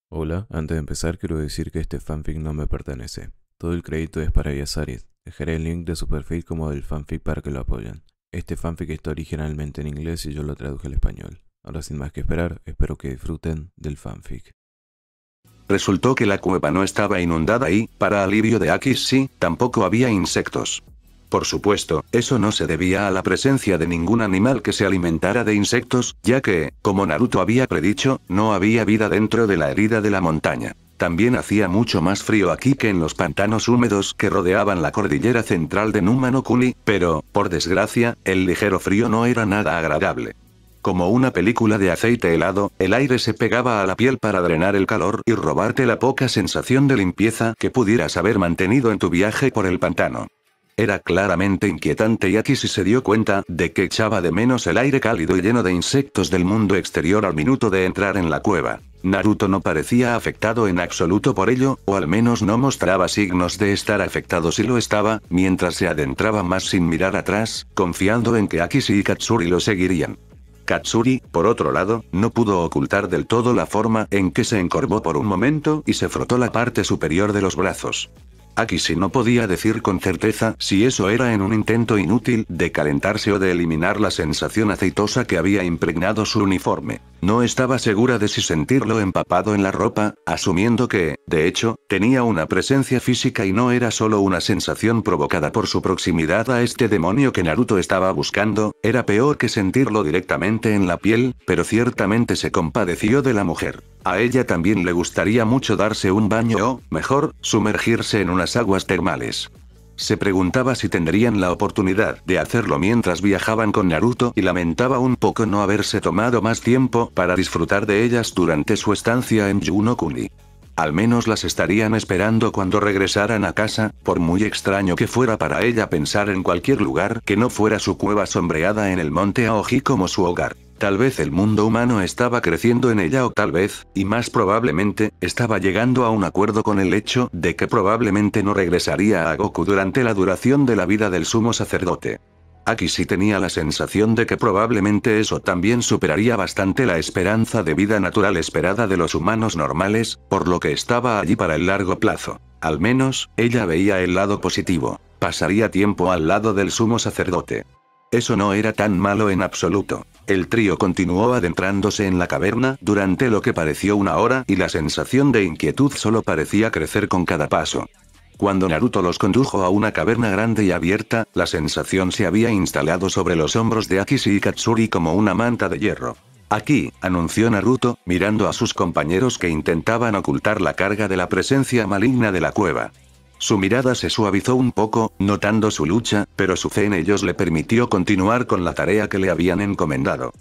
Hola, antes de empezar quiero decir que este fanfic no me pertenece. Todo el crédito es para Yasarit. Dejaré el link de su perfil como del fanfic para que lo apoyen. Este fanfic está originalmente en inglés y yo lo traduje al español. Ahora sin más que esperar, espero que disfruten del fanfic. Resultó que la cueva no estaba inundada y, para alivio de Akishi, tampoco había insectos. Por supuesto, eso no se debía a la presencia de ningún animal que se alimentara de insectos, ya que, como Naruto había predicho, no había vida dentro de la herida de la montaña. También hacía mucho más frío aquí que en los pantanos húmedos que rodeaban la cordillera central de Numa no Kuni, pero, por desgracia, el ligero frío no era nada agradable. Como una película de aceite helado, el aire se pegaba a la piel para drenar el calor y robarte la poca sensación de limpieza que pudieras haber mantenido en tu viaje por el pantano. Era claramente inquietante y Akishi se dio cuenta de que echaba de menos el aire cálido y lleno de insectos del mundo exterior al minuto de entrar en la cueva. Naruto no parecía afectado en absoluto por ello, o al menos no mostraba signos de estar afectado si lo estaba, mientras se adentraba más sin mirar atrás, confiando en que Akishi y Katsuri lo seguirían. Katsuri, por otro lado, no pudo ocultar del todo la forma en que se encorvó por un momento y se frotó la parte superior de los brazos. Akishi no podía decir con certeza si eso era en un intento inútil de calentarse o de eliminar la sensación aceitosa que había impregnado su uniforme. No estaba segura de si sentirlo empapado en la ropa, asumiendo que, de hecho, tenía una presencia física y no era solo una sensación provocada por su proximidad a este demonio que Naruto estaba buscando. Era peor que sentirlo directamente en la piel, pero ciertamente se compadeció de la mujer. A ella también le gustaría mucho darse un baño o, mejor, sumergirse en unas aguas termales. Se preguntaba si tendrían la oportunidad de hacerlo mientras viajaban con Naruto y lamentaba un poco no haberse tomado más tiempo para disfrutar de ellas durante su estancia en Yūno-kuni. Al menos las estarían esperando cuando regresaran a casa, por muy extraño que fuera para ella pensar en cualquier lugar que no fuera su cueva sombreada en el monte Aoji como su hogar. Tal vez el mundo humano estaba creciendo en ella o tal vez, y más probablemente, estaba llegando a un acuerdo con el hecho de que probablemente no regresaría a Goku durante la duración de la vida del sumo sacerdote. Akishi tenía la sensación de que probablemente eso también superaría bastante la esperanza de vida natural esperada de los humanos normales, por lo que estaba allí para el largo plazo. Al menos, ella veía el lado positivo. Pasaría tiempo al lado del sumo sacerdote. Eso no era tan malo en absoluto. El trío continuó adentrándose en la caverna durante lo que pareció una hora y la sensación de inquietud solo parecía crecer con cada paso. Cuando Naruto los condujo a una caverna grande y abierta, la sensación se había instalado sobre los hombros de Akishi y Katsuri como una manta de hierro. Aquí, anunció Naruto, mirando a sus compañeros que intentaban ocultar la carga de la presencia maligna de la cueva. Su mirada se suavizó un poco, notando su lucha, pero su fe en ellos le permitió continuar con la tarea que le habían encomendado.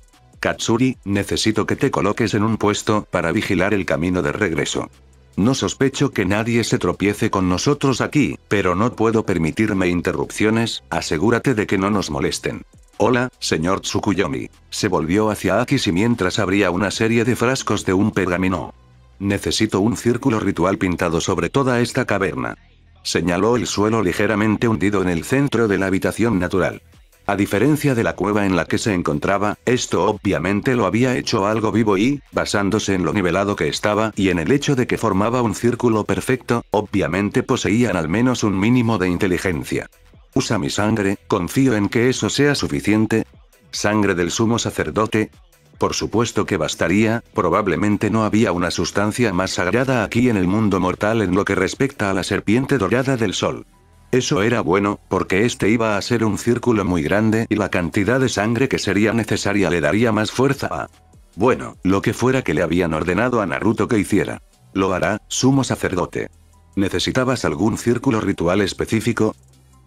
Katsuri, necesito que te coloques en un puesto para vigilar el camino de regreso. No sospecho que nadie se tropiece con nosotros aquí, pero no puedo permitirme interrupciones, asegúrate de que no nos molesten. Hola, señor Tsukuyomi. Se volvió hacia Akishi mientras abría una serie de frascos de un pergamino. Necesito un círculo ritual pintado sobre toda esta caverna. Señaló el suelo ligeramente hundido en el centro de la habitación natural. A diferencia de la cueva en la que se encontraba, esto obviamente lo había hecho algo vivo y, basándose en lo nivelado que estaba y en el hecho de que formaba un círculo perfecto, obviamente poseían al menos un mínimo de inteligencia. Usa mi sangre, confío en que eso sea suficiente. ¿Sangre del sumo sacerdote? Por supuesto que bastaría, probablemente no había una sustancia más sagrada aquí en el mundo mortal en lo que respecta a la serpiente dorada del sol. Eso era bueno, porque este iba a ser un círculo muy grande y la cantidad de sangre que sería necesaria le daría más fuerza a... Bueno, lo que fuera que le habían ordenado a Naruto que hiciera. Lo hará, sumo sacerdote. ¿Necesitabas algún círculo ritual específico?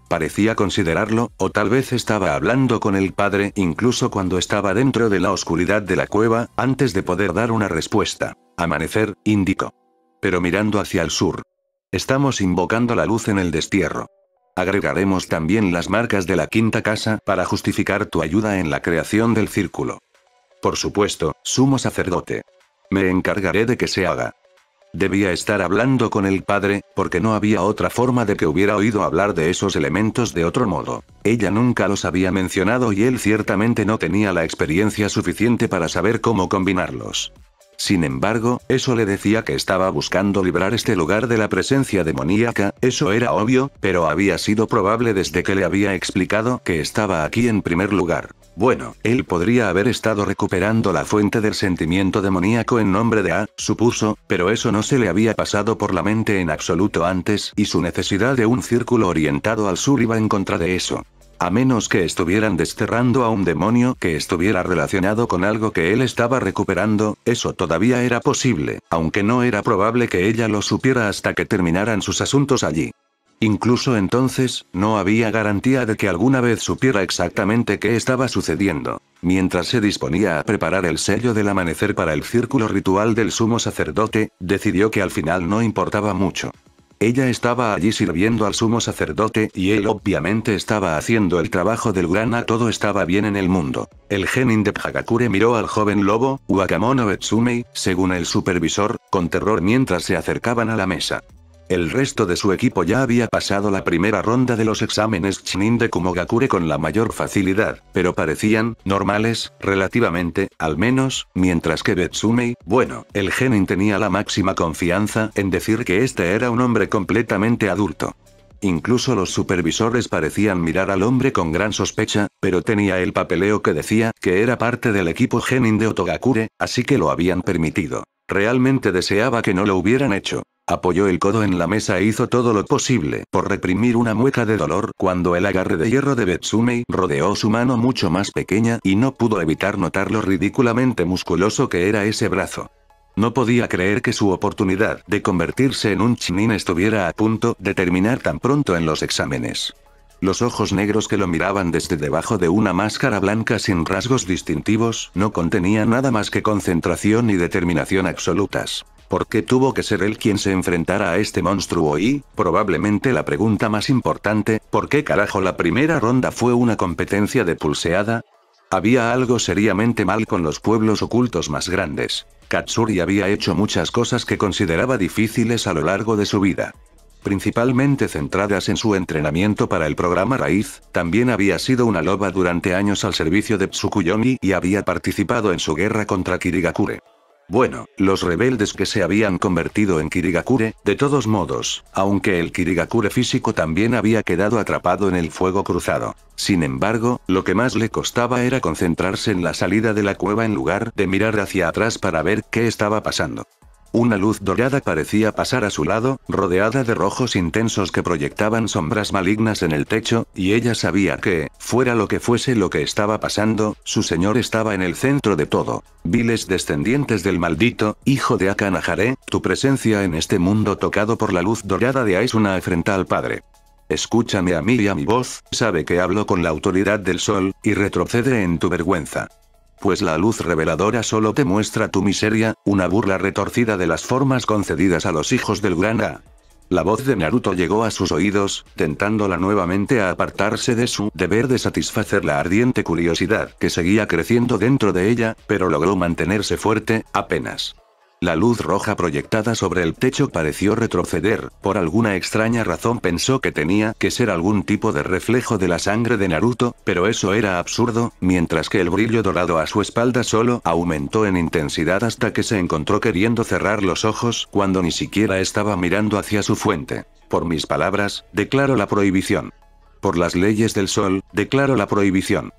Parecía considerarlo, o tal vez estaba hablando con el padre incluso cuando estaba dentro de la oscuridad de la cueva, antes de poder dar una respuesta. Amanecer, indicó. Pero mirando hacia el sur. Estamos invocando la luz en el destierro. Agregaremos también las marcas de la quinta casa para justificar tu ayuda en la creación del círculo. Por supuesto, sumo sacerdote. Me encargaré de que se haga. Debía estar hablando con el padre, porque no había otra forma de que hubiera oído hablar de esos elementos de otro modo. Ella nunca los había mencionado y él ciertamente no tenía la experiencia suficiente para saber cómo combinarlos. Sin embargo, eso le decía que estaba buscando librar este lugar de la presencia demoníaca, eso era obvio, pero había sido probable desde que le había explicado que estaba aquí en primer lugar. Bueno, él podría haber estado recuperando la fuente del sentimiento demoníaco en nombre de A, supuso, pero eso no se le había pasado por la mente en absoluto antes, y su necesidad de un círculo orientado al sur iba en contra de eso. A menos que estuvieran desterrando a un demonio que estuviera relacionado con algo que él estaba recuperando, eso todavía era posible, aunque no era probable que ella lo supiera hasta que terminaran sus asuntos allí. Incluso entonces, no había garantía de que alguna vez supiera exactamente qué estaba sucediendo. Mientras se disponía a preparar el sello del amanecer para el círculo ritual del sumo sacerdote, decidió que al final no importaba mucho. Ella estaba allí sirviendo al sumo sacerdote y él obviamente estaba haciendo el trabajo del gran A. Todo estaba bien en el mundo. El genin de Hagakure miró al joven lobo, Wakamono Betsumei, según el supervisor, con terror mientras se acercaban a la mesa. El resto de su equipo ya había pasado la primera ronda de los exámenes Chunin de Kumogakure con la mayor facilidad, pero parecían normales, relativamente, al menos, mientras que Betsumei, bueno, el genin tenía la máxima confianza en decir que este era un hombre completamente adulto. Incluso los supervisores parecían mirar al hombre con gran sospecha, pero tenía el papeleo que decía que era parte del equipo genin de Otogakure, así que lo habían permitido. Realmente deseaba que no lo hubieran hecho. Apoyó el codo en la mesa e hizo todo lo posible por reprimir una mueca de dolor cuando el agarre de hierro de Betsumei rodeó su mano mucho más pequeña y no pudo evitar notar lo ridículamente musculoso que era ese brazo. No podía creer que su oportunidad de convertirse en un Chunin estuviera a punto de terminar tan pronto en los exámenes. Los ojos negros que lo miraban desde debajo de una máscara blanca sin rasgos distintivos no contenían nada más que concentración y determinación absolutas. ¿Por qué tuvo que ser él quien se enfrentara a este monstruo? Y, probablemente la pregunta más importante, ¿por qué carajo la primera ronda fue una competencia de pulseada? Había algo seriamente mal con los pueblos ocultos más grandes. Katsuri había hecho muchas cosas que consideraba difíciles a lo largo de su vida. Principalmente centradas en su entrenamiento para el programa Raíz, también había sido una loba durante años al servicio de Tsukuyomi y había participado en su guerra contra Kirigakure. Bueno, los rebeldes que se habían convertido en Kirigakure, de todos modos, aunque el Kirigakure físico también había quedado atrapado en el fuego cruzado. Sin embargo, lo que más le costaba era concentrarse en la salida de la cueva en lugar de mirar hacia atrás para ver qué estaba pasando. Una luz dorada parecía pasar a su lado, rodeada de rojos intensos que proyectaban sombras malignas en el techo, y ella sabía que, fuera lo que fuese lo que estaba pasando, su señor estaba en el centro de todo. Viles descendientes del maldito, hijo de Akanahare, tu presencia en este mundo tocado por la luz dorada de A es una afrenta al Padre. Escúchame a mí y a mi voz, sabe que hablo con la autoridad del sol, y retrocede en tu vergüenza. Pues la luz reveladora solo te muestra tu miseria, una burla retorcida de las formas concedidas a los hijos del gran A. La voz de Naruto llegó a sus oídos, tentándola nuevamente a apartarse de su deber de satisfacer la ardiente curiosidad que seguía creciendo dentro de ella, pero logró mantenerse fuerte, apenas. La luz roja proyectada sobre el techo pareció retroceder, por alguna extraña razón pensó que tenía que ser algún tipo de reflejo de la sangre de Naruto, pero eso era absurdo, mientras que el brillo dorado a su espalda solo aumentó en intensidad hasta que se encontró queriendo cerrar los ojos cuando ni siquiera estaba mirando hacia su fuente. Por mis palabras, declaro la prohibición. Por las leyes del sol, declaro la prohibición.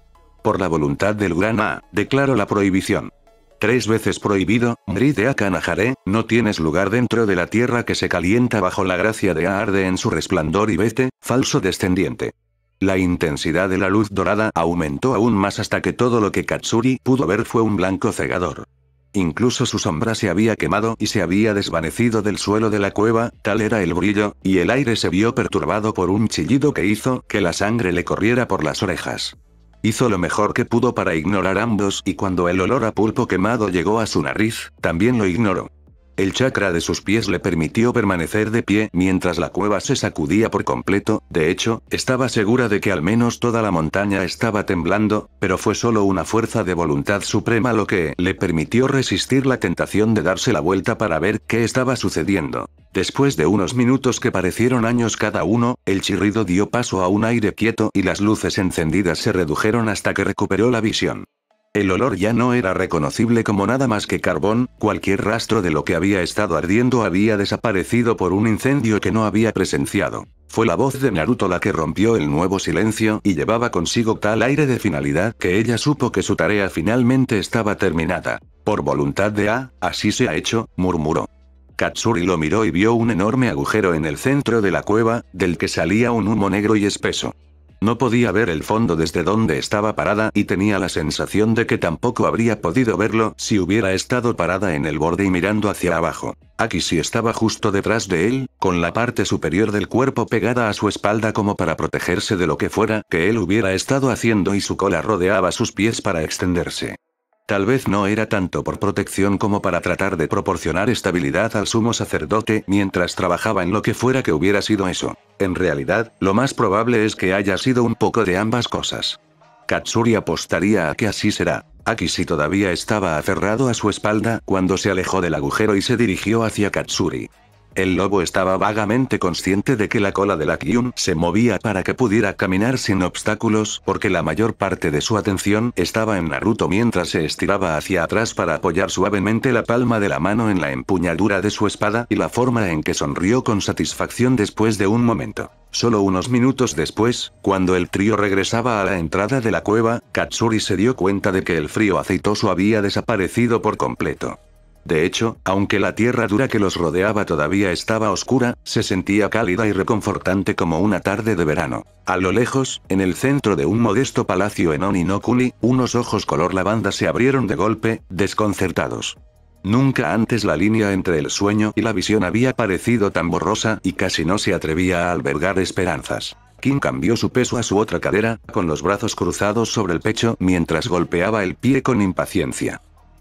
Por la voluntad del gran A, declaro la prohibición. 3 veces prohibido, Mri de Akanahare, no tienes lugar dentro de la tierra que se calienta bajo la gracia de A arde en su resplandor y vete, falso descendiente. La intensidad de la luz dorada aumentó aún más hasta que todo lo que Katsuri pudo ver fue un blanco cegador. Incluso su sombra se había quemado y se había desvanecido del suelo de la cueva, tal era el brillo, y el aire se vio perturbado por un chillido que hizo que la sangre le corriera por las orejas. Hizo lo mejor que pudo para ignorar ambos y cuando el olor a pulpo quemado llegó a su nariz, también lo ignoró. El chakra de sus pies le permitió permanecer de pie mientras la cueva se sacudía por completo, de hecho, estaba segura de que al menos toda la montaña estaba temblando, pero fue solo una fuerza de voluntad suprema lo que le permitió resistir la tentación de darse la vuelta para ver qué estaba sucediendo. Después de unos minutos que parecieron años cada uno, el chirrido dio paso a un aire quieto y las luces encendidas se redujeron hasta que recuperó la visión. El olor ya no era reconocible como nada más que carbón, cualquier rastro de lo que había estado ardiendo había desaparecido por un incendio que no había presenciado. Fue la voz de Naruto la que rompió el nuevo silencio y llevaba consigo tal aire de finalidad que ella supo que su tarea finalmente estaba terminada. Por voluntad de así se ha hecho, murmuró. Katsuri lo miró y vio un enorme agujero en el centro de la cueva, del que salía un humo negro y espeso. No podía ver el fondo desde donde estaba parada y tenía la sensación de que tampoco habría podido verlo si hubiera estado parada en el borde y mirando hacia abajo. Akishi estaba justo detrás de él, con la parte superior del cuerpo pegada a su espalda como para protegerse de lo que fuera que él hubiera estado haciendo y su cola rodeaba sus pies para extenderse. Tal vez no era tanto por protección como para tratar de proporcionar estabilidad al sumo sacerdote mientras trabajaba en lo que fuera que hubiera sido eso. En realidad, lo más probable es que haya sido un poco de ambas cosas. Katsuri apostaría a que así será. Akishi todavía estaba aferrado a su espalda cuando se alejó del agujero y se dirigió hacia Katsuri. El lobo estaba vagamente consciente de que la cola de la Kyun se movía para que pudiera caminar sin obstáculos porque la mayor parte de su atención estaba en Naruto mientras se estiraba hacia atrás para apoyar suavemente la palma de la mano en la empuñadura de su espada y la forma en que sonrió con satisfacción después de un momento. Solo unos minutos después, cuando el trío regresaba a la entrada de la cueva, Katsuri se dio cuenta de que el frío aceitoso había desaparecido por completo. De hecho, aunque la tierra dura que los rodeaba todavía estaba oscura, se sentía cálida y reconfortante como una tarde de verano. A lo lejos, en el centro de un modesto palacio en Oni no Kuni, unos ojos color lavanda se abrieron de golpe, desconcertados. Nunca antes la línea entre el sueño y la visión había parecido tan borrosa y casi no se atrevía a albergar esperanzas. Kim cambió su peso a su otra cadera, con los brazos cruzados sobre el pecho mientras golpeaba el pie con impaciencia.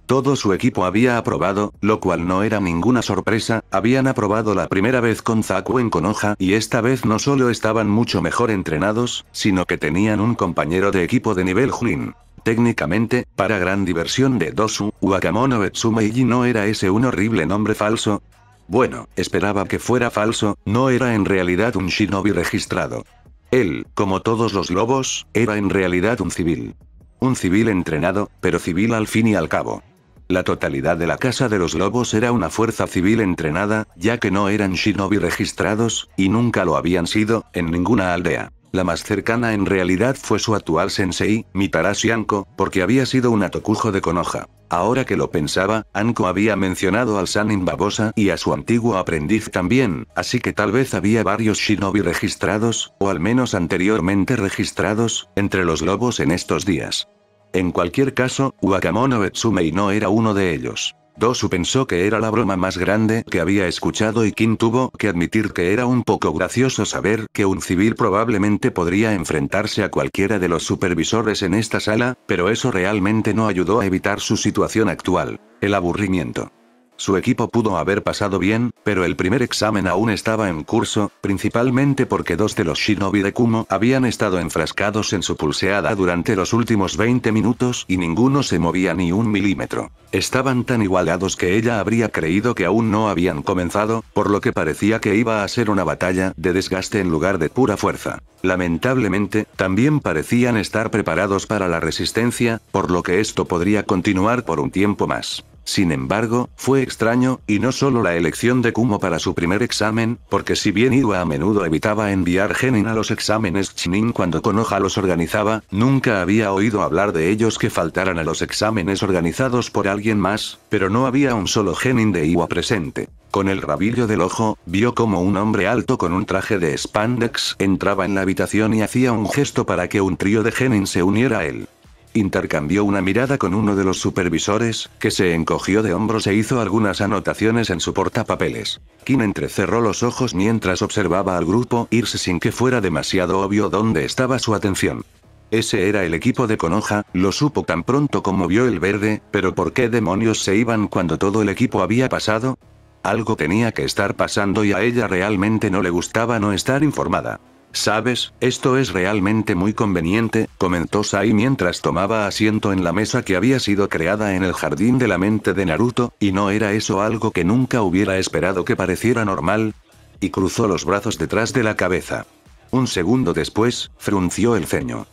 Todo su equipo había aprobado, lo cual no era ninguna sorpresa, habían aprobado la primera vez con Zaku en Konoha y esta vez no solo estaban mucho mejor entrenados, sino que tenían un compañero de equipo de nivel Chunin. Técnicamente, para gran diversión de Dosu, Wakamono Betsumeiji no era ese un horrible nombre falso. Bueno, esperaba que fuera falso, no era en realidad un shinobi registrado. Él, como todos los lobos, era en realidad un civil. Un civil entrenado, pero civil al fin y al cabo. La totalidad de la Casa de los Lobos era una fuerza civil entrenada, ya que no eran shinobi registrados, y nunca lo habían sido, en ninguna aldea. La más cercana en realidad fue su actual sensei, Mitarashi Anko, porque había sido un Tokujo de Konoha. Ahora que lo pensaba, Anko había mencionado al Sannin Babosa y a su antiguo aprendiz también, así que tal vez había varios shinobi registrados, o al menos anteriormente registrados, entre los lobos en estos días. En cualquier caso, Wakamono Betsumei no era uno de ellos. Dosu pensó que era la broma más grande que había escuchado y Kim tuvo que admitir que era un poco gracioso saber que un civil probablemente podría enfrentarse a cualquiera de los supervisores en esta sala, pero eso realmente no ayudó a evitar su situación actual, el aburrimiento. Su equipo pudo haber pasado bien, pero el primer examen aún estaba en curso, principalmente porque dos de los shinobi de Kumo habían estado enfrascados en su pulseada durante los últimos 20 minutos y ninguno se movía ni un milímetro. Estaban tan igualados que ella habría creído que aún no habían comenzado, por lo que parecía que iba a ser una batalla de desgaste en lugar de pura fuerza. Lamentablemente, también parecían estar preparados para la resistencia, por lo que esto podría continuar por un tiempo más. Sin embargo, fue extraño, y no solo la elección de Kumo para su primer examen, porque si bien Iwa a menudo evitaba enviar genin a los exámenes Chunin cuando Konoha los organizaba, nunca había oído hablar de ellos que faltaran a los exámenes organizados por alguien más, pero no había un solo genin de Iwa presente. Con el rabillo del ojo, vio como un hombre alto con un traje de spandex entraba en la habitación y hacía un gesto para que un trío de genin se uniera a él. Intercambió una mirada con uno de los supervisores, que se encogió de hombros e hizo algunas anotaciones en su portapapeles. Kim entrecerró los ojos mientras observaba al grupo irse sin que fuera demasiado obvio dónde estaba su atención. Ese era el equipo de Konoha, lo supo tan pronto como vio el verde, pero ¿por qué demonios se iban cuando todo el equipo había pasado? Algo tenía que estar pasando y a ella realmente no le gustaba no estar informada. ¿Sabes? Esto es realmente muy conveniente, comentó Sai mientras tomaba asiento en la mesa que había sido creada en el jardín de la mente de Naruto, ¿y no era eso algo que nunca hubiera esperado que pareciera normal? Y cruzó los brazos detrás de la cabeza. Un segundo después, frunció el ceño.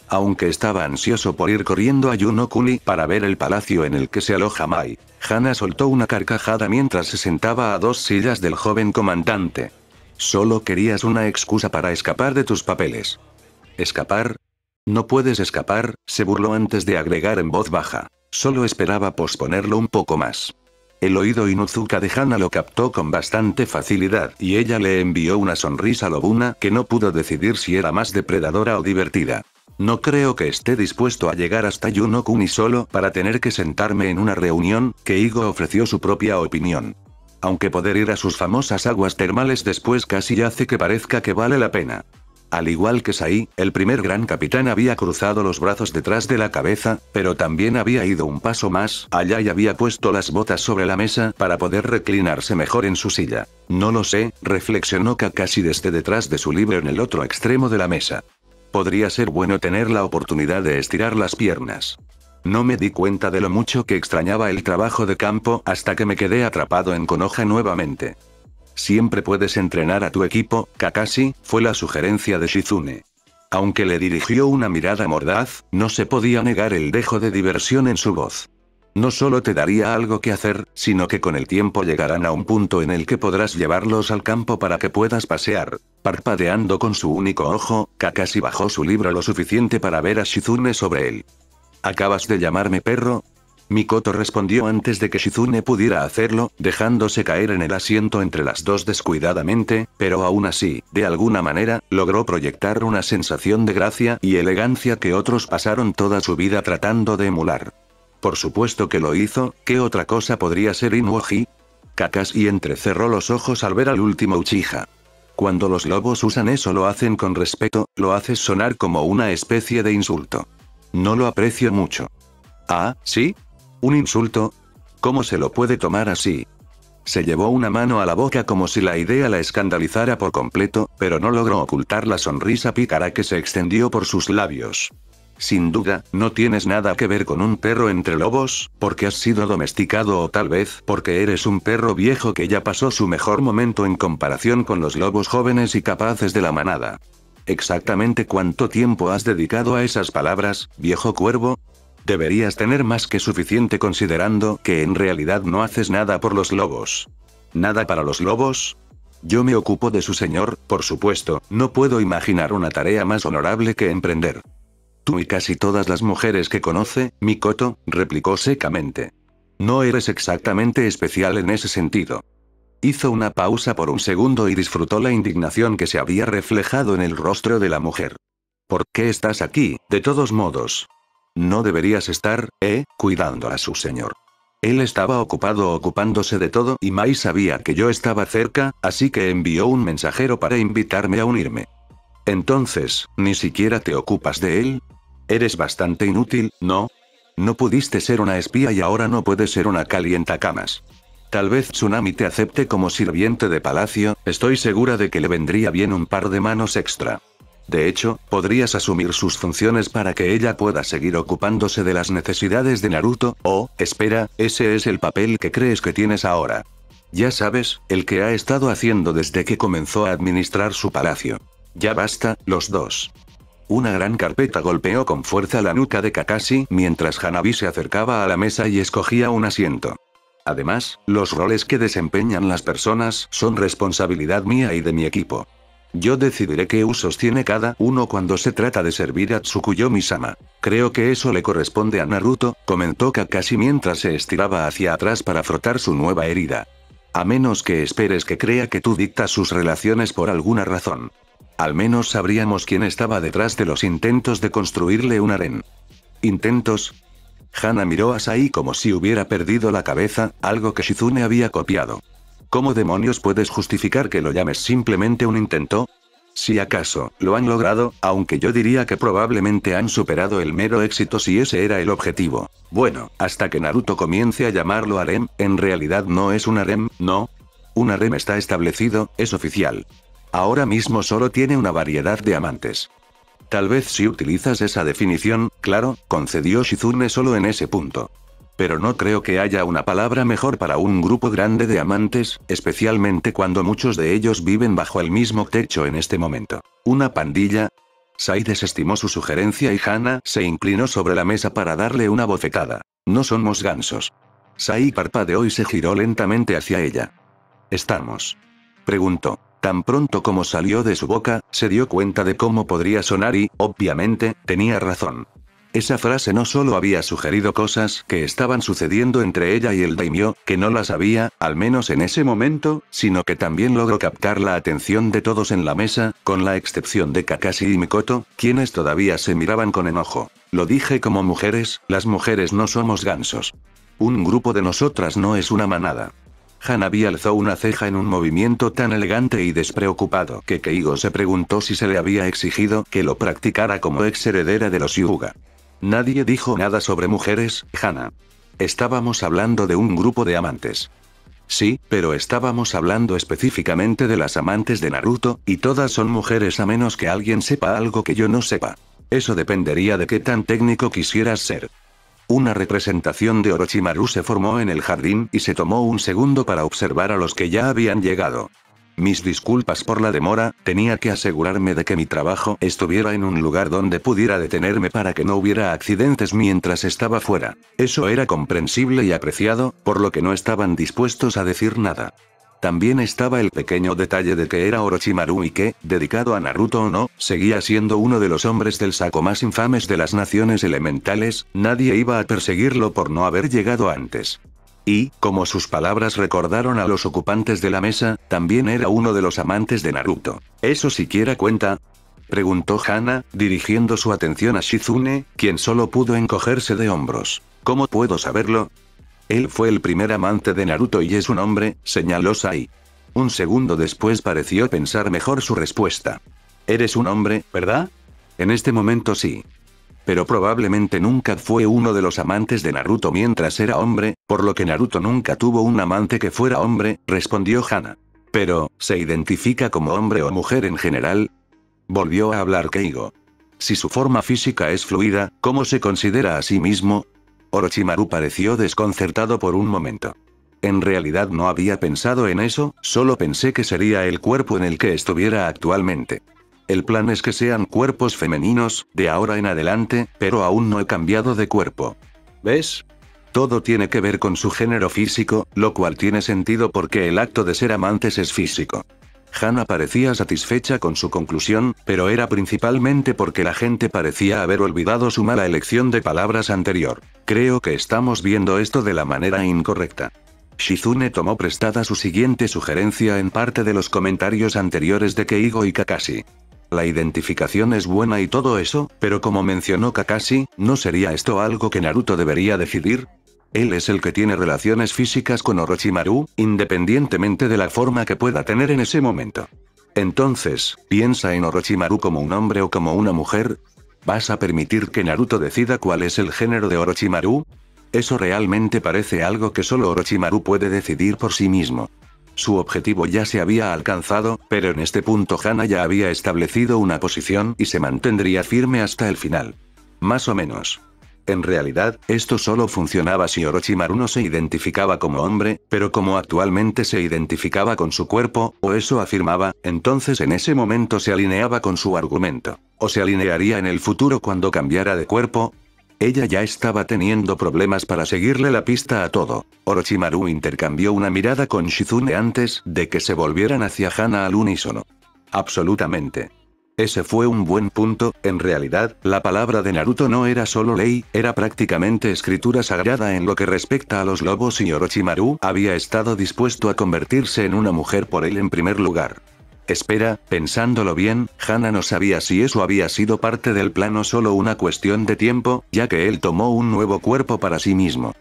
Aunque estaba ansioso por ir corriendo a Yuno-Kuni para ver el palacio en el que se aloja Mai, Hana soltó una carcajada mientras se sentaba a 2 sillas del joven comandante. Solo querías una excusa para escapar de tus papeles. ¿Escapar? No puedes escapar, se burló antes de agregar en voz baja. Solo esperaba posponerlo un poco más. El oído Inuzuka de Hana lo captó con bastante facilidad y ella le envió una sonrisa lobuna que no pudo decidir si era más depredadora o divertida. No creo que esté dispuesto a llegar hasta Yuno-Kuni solo para tener que sentarme en una reunión, Keigo ofreció su propia opinión. Aunque poder ir a sus famosas aguas termales después casi hace que parezca que vale la pena. Al igual que Sai, el primer gran capitán había cruzado los brazos detrás de la cabeza, pero también había ido un paso más allá y había puesto las botas sobre la mesa para poder reclinarse mejor en su silla. No lo sé, reflexionó Kakashi desde detrás de su libro en el otro extremo de la mesa. Podría ser bueno tener la oportunidad de estirar las piernas. No me di cuenta de lo mucho que extrañaba el trabajo de campo hasta que me quedé atrapado en Konoha nuevamente. Siempre puedes entrenar a tu equipo, Kakashi, fue la sugerencia de Shizune. Aunque le dirigió una mirada mordaz, no se podía negar el dejo de diversión en su voz. No solo te daría algo que hacer, sino que con el tiempo llegarán a un punto en el que podrás llevarlos al campo para que puedas pasear. Parpadeando con su único ojo, Kakashi bajó su libro lo suficiente para ver a Shizune sobre él. ¿Acabas de llamarme perro? Mikoto respondió antes de que Shizune pudiera hacerlo, dejándose caer en el asiento entre las dos descuidadamente, pero aún así, de alguna manera, logró proyectar una sensación de gracia y elegancia que otros pasaron toda su vida tratando de emular. Por supuesto que lo hizo, ¿qué otra cosa podría ser Inuoji? Kakashi entrecerró los ojos al ver al último Uchiha. Cuando los lobos usan eso lo hacen con respeto, lo haces sonar como una especie de insulto. No lo aprecio mucho. ¿Ah, sí? ¿Un insulto? ¿Cómo se lo puede tomar así? Se llevó una mano a la boca como si la idea la escandalizara por completo, pero no logró ocultar la sonrisa pícara que se extendió por sus labios. Sin duda, no tienes nada que ver con un perro entre lobos, porque has sido domesticado o tal vez porque eres un perro viejo que ya pasó su mejor momento en comparación con los lobos jóvenes y capaces de la manada. ¿Exactamente cuánto tiempo has dedicado a esas palabras, viejo cuervo? Deberías tener más que suficiente considerando que en realidad no haces nada por los lobos. ¿Nada para los lobos? Yo me ocupo de su señor, por supuesto, no puedo imaginar una tarea más honorable que emprender. Tú y casi todas las mujeres que conoce, Mikoto, replicó secamente. No eres exactamente especial en ese sentido. Hizo una pausa por un segundo y disfrutó la indignación que se había reflejado en el rostro de la mujer. ¿Por qué estás aquí, de todos modos? No deberías estar, cuidando a su señor. Él estaba ocupándose de todo y Mai sabía que yo estaba cerca, así que envió un mensajero para invitarme a unirme. Entonces, ¿ni siquiera te ocupas de él? Eres bastante inútil, ¿no? No pudiste ser una espía y ahora no puedes ser una calientacamas. Tal vez Tsunami te acepte como sirviente de palacio, estoy segura de que le vendría bien un par de manos extra. De hecho, podrías asumir sus funciones para que ella pueda seguir ocupándose de las necesidades de Naruto, espera, ese es el papel que crees que tienes ahora. Ya sabes, el que ha estado haciendo desde que comenzó a administrar su palacio. Ya basta, los dos. Una gran carpeta golpeó con fuerza la nuca de Kakashi mientras Hanabi se acercaba a la mesa y escogía un asiento. Además, los roles que desempeñan las personas son responsabilidad mía y de mi equipo. Yo decidiré qué usos tiene cada uno cuando se trata de servir a Tsukuyomi-sama. Creo que eso le corresponde a Naruto, comentó Kakashi mientras se estiraba hacia atrás para frotar su nueva herida. A menos que esperes que crea que tú dictas sus relaciones por alguna razón. Al menos sabríamos quién estaba detrás de los intentos de construirle un harén. ¿Intentos? Hana miró a Sai como si hubiera perdido la cabeza, algo que Shizune había copiado. ¿Cómo demonios puedes justificar que lo llames simplemente un intento? Si acaso, lo han logrado, aunque yo diría que probablemente han superado el mero éxito si ese era el objetivo. Bueno, hasta que Naruto comience a llamarlo harem, en realidad no es un harem, ¿no? Un harem está establecido, es oficial. Ahora mismo solo tiene una variedad de amantes. Tal vez si utilizas esa definición, claro, concedió Shizune solo en ese punto. Pero no creo que haya una palabra mejor para un grupo grande de amantes, especialmente cuando muchos de ellos viven bajo el mismo techo en este momento. ¿Una pandilla? Sai desestimó su sugerencia y Hana se inclinó sobre la mesa para darle una bofetada. No somos gansos. Sai parpadeó y se giró lentamente hacia ella. ¿Estamos? Preguntó. Tan pronto como salió de su boca, se dio cuenta de cómo podría sonar y, obviamente, tenía razón. Esa frase no solo había sugerido cosas que estaban sucediendo entre ella y el daimyo, que no las sabía, al menos en ese momento, sino que también logró captar la atención de todos en la mesa, con la excepción de Kakashi y Mikoto, quienes todavía se miraban con enojo. Lo dije como mujeres, las mujeres no somos gansos. Un grupo de nosotras no es una manada. Hanabi alzó una ceja en un movimiento tan elegante y despreocupado que Keigo se preguntó si se le había exigido que lo practicara como ex heredera de los Hyuga. Nadie dijo nada sobre mujeres, Hana. Estábamos hablando de un grupo de amantes. Sí, pero estábamos hablando específicamente de las amantes de Naruto, y todas son mujeres a menos que alguien sepa algo que yo no sepa. Eso dependería de qué tan técnico quisieras ser. Una representación de Orochimaru se formó en el jardín y se tomó un segundo para observar a los que ya habían llegado. Mis disculpas por la demora, tenía que asegurarme de que mi trabajo estuviera en un lugar donde pudiera detenerme para que no hubiera accidentes mientras estaba fuera. Eso era comprensible y apreciado, por lo que no estaban dispuestos a decir nada. También estaba el pequeño detalle de que era Orochimaru y que, dedicado a Naruto o no, seguía siendo uno de los hombres del saco más infames de las naciones elementales, nadie iba a perseguirlo por no haber llegado antes. Y, como sus palabras recordaron a los ocupantes de la mesa, también era uno de los amantes de Naruto. ¿Eso siquiera cuenta?, preguntó Hana, dirigiendo su atención a Shizune, quien solo pudo encogerse de hombros. ¿Cómo puedo saberlo? Él fue el primer amante de Naruto y es un hombre, señaló Sai. Un segundo después pareció pensar mejor su respuesta. Eres un hombre, ¿verdad? En este momento sí. Pero probablemente nunca fue uno de los amantes de Naruto mientras era hombre, por lo que Naruto nunca tuvo un amante que fuera hombre, respondió Hana. Pero, ¿se identifica como hombre o mujer en general? Volvió a hablar Keigo. Si su forma física es fluida, ¿cómo se considera a sí mismo? Orochimaru pareció desconcertado por un momento. En realidad no había pensado en eso, solo pensé que sería el cuerpo en el que estuviera actualmente. El plan es que sean cuerpos femeninos, de ahora en adelante, pero aún no he cambiado de cuerpo. ¿Ves? Todo tiene que ver con su género físico, lo cual tiene sentido porque el acto de ser amantes es físico. Hana parecía satisfecha con su conclusión, pero era principalmente porque la gente parecía haber olvidado su mala elección de palabras anterior. Creo que estamos viendo esto de la manera incorrecta. Shizune tomó prestada su siguiente sugerencia en parte de los comentarios anteriores de Keigo y Kakashi. La identificación es buena y todo eso, pero como mencionó Kakashi, ¿no sería esto algo que Naruto debería decidir? Él es el que tiene relaciones físicas con Orochimaru, independientemente de la forma que pueda tener en ese momento. Entonces, ¿piensa en Orochimaru como un hombre o como una mujer? ¿Vas a permitir que Naruto decida cuál es el género de Orochimaru? Eso realmente parece algo que solo Orochimaru puede decidir por sí mismo. Su objetivo ya se había alcanzado, pero en este punto Hana ya había establecido una posición y se mantendría firme hasta el final. Más o menos. En realidad, esto solo funcionaba si Orochimaru no se identificaba como hombre, pero como actualmente se identificaba con su cuerpo, o eso afirmaba, entonces en ese momento se alineaba con su argumento. O se alinearía en el futuro cuando cambiara de cuerpo. Ella ya estaba teniendo problemas para seguirle la pista a todo. Orochimaru intercambió una mirada con Shizune antes de que se volvieran hacia Hana al unísono. Absolutamente. Ese fue un buen punto, en realidad, la palabra de Naruto no era solo ley, era prácticamente escritura sagrada en lo que respecta a los lobos y Orochimaru había estado dispuesto a convertirse en una mujer por él en primer lugar. Espera, pensándolo bien, Hana no sabía si eso había sido parte del plan o solo una cuestión de tiempo, ya que él tomó un nuevo cuerpo para sí mismo.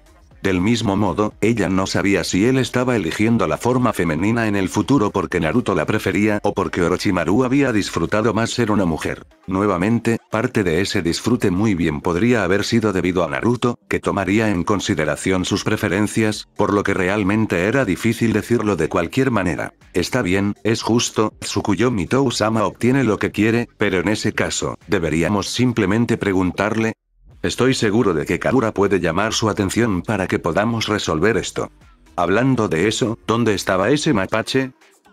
Del mismo modo, ella no sabía si él estaba eligiendo la forma femenina en el futuro porque Naruto la prefería o porque Orochimaru había disfrutado más ser una mujer. Nuevamente, parte de ese disfrute muy bien podría haber sido debido a Naruto, que tomaría en consideración sus preferencias, por lo que realmente era difícil decirlo de cualquier manera. Está bien, es justo, Tsukuyomi Tou-sama obtiene lo que quiere, pero en ese caso, deberíamos simplemente preguntarle. Estoy seguro de que Kaguya puede llamar su atención para que podamos resolver esto. Hablando de eso, ¿dónde estaba ese mapache?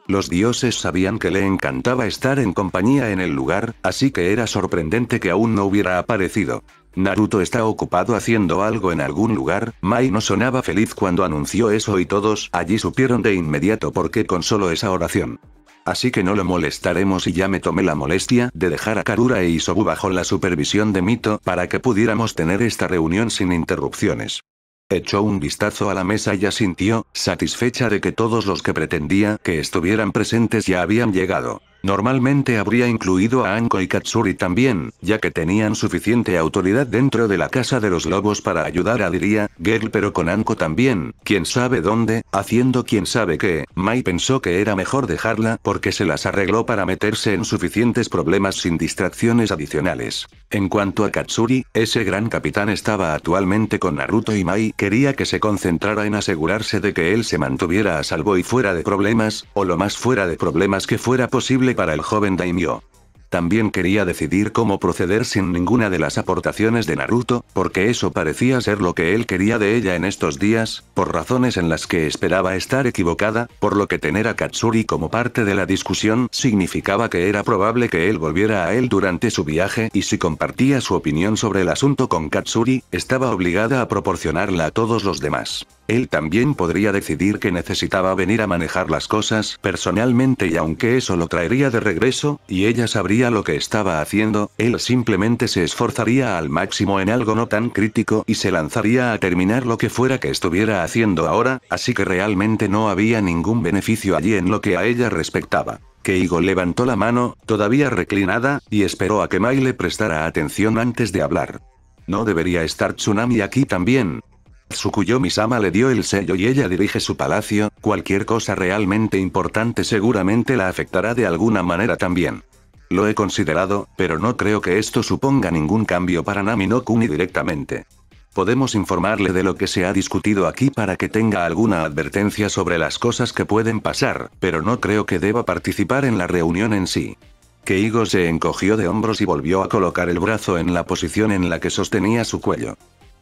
Los dioses sabían que le encantaba estar en compañía en el lugar, así que era sorprendente que aún no hubiera aparecido. Naruto está ocupado haciendo algo en algún lugar. Mai no sonaba feliz cuando anunció eso y todos allí supieron de inmediato por qué con solo esa oración. Así que no lo molestaremos y ya me tomé la molestia de dejar a Karura e Isobu bajo la supervisión de Mito para que pudiéramos tener esta reunión sin interrupciones. Echó un vistazo a la mesa y asintió, satisfecha de que todos los que pretendía que estuvieran presentes ya habían llegado. Normalmente habría incluido a Anko y Katsuri también, ya que tenían suficiente autoridad dentro de la Casa de los Lobos para ayudar a Diría, Girl, pero con Anko también, quién sabe dónde, haciendo quién sabe qué. Mai pensó que era mejor dejarla porque se las arregló para meterse en suficientes problemas sin distracciones adicionales. En cuanto a Katsuri, ese gran capitán estaba actualmente con Naruto y Mai quería que se concentrara en asegurarse de que él se mantuviera a salvo y fuera de problemas, o lo más fuera de problemas que fuera posible para el joven daimyo. También quería decidir cómo proceder sin ninguna de las aportaciones de Naruto, porque eso parecía ser lo que él quería de ella en estos días, por razones en las que esperaba estar equivocada, por lo que tener a Katsuri como parte de la discusión significaba que era probable que él volviera a él durante su viaje y si compartía su opinión sobre el asunto con Katsuri, estaba obligada a proporcionarla a todos los demás. Él también podría decidir que necesitaba venir a manejar las cosas personalmente y aunque eso lo traería de regreso, y ella sabría lo que estaba haciendo, él simplemente se esforzaría al máximo en algo no tan crítico y se lanzaría a terminar lo que fuera que estuviera haciendo ahora, así que realmente no había ningún beneficio allí en lo que a ella respectaba. Keigo levantó la mano, todavía reclinada, y esperó a que Mai le prestara atención antes de hablar. ¿No debería estar Tsunami aquí también? Tsukuyomi-sama le dio el sello y ella dirige su palacio, cualquier cosa realmente importante seguramente la afectará de alguna manera también. Lo he considerado, pero no creo que esto suponga ningún cambio para Nami no Kuni directamente. Podemos informarle de lo que se ha discutido aquí para que tenga alguna advertencia sobre las cosas que pueden pasar, pero no creo que deba participar en la reunión en sí. Keigo se encogió de hombros y volvió a colocar el brazo en la posición en la que sostenía su cuello.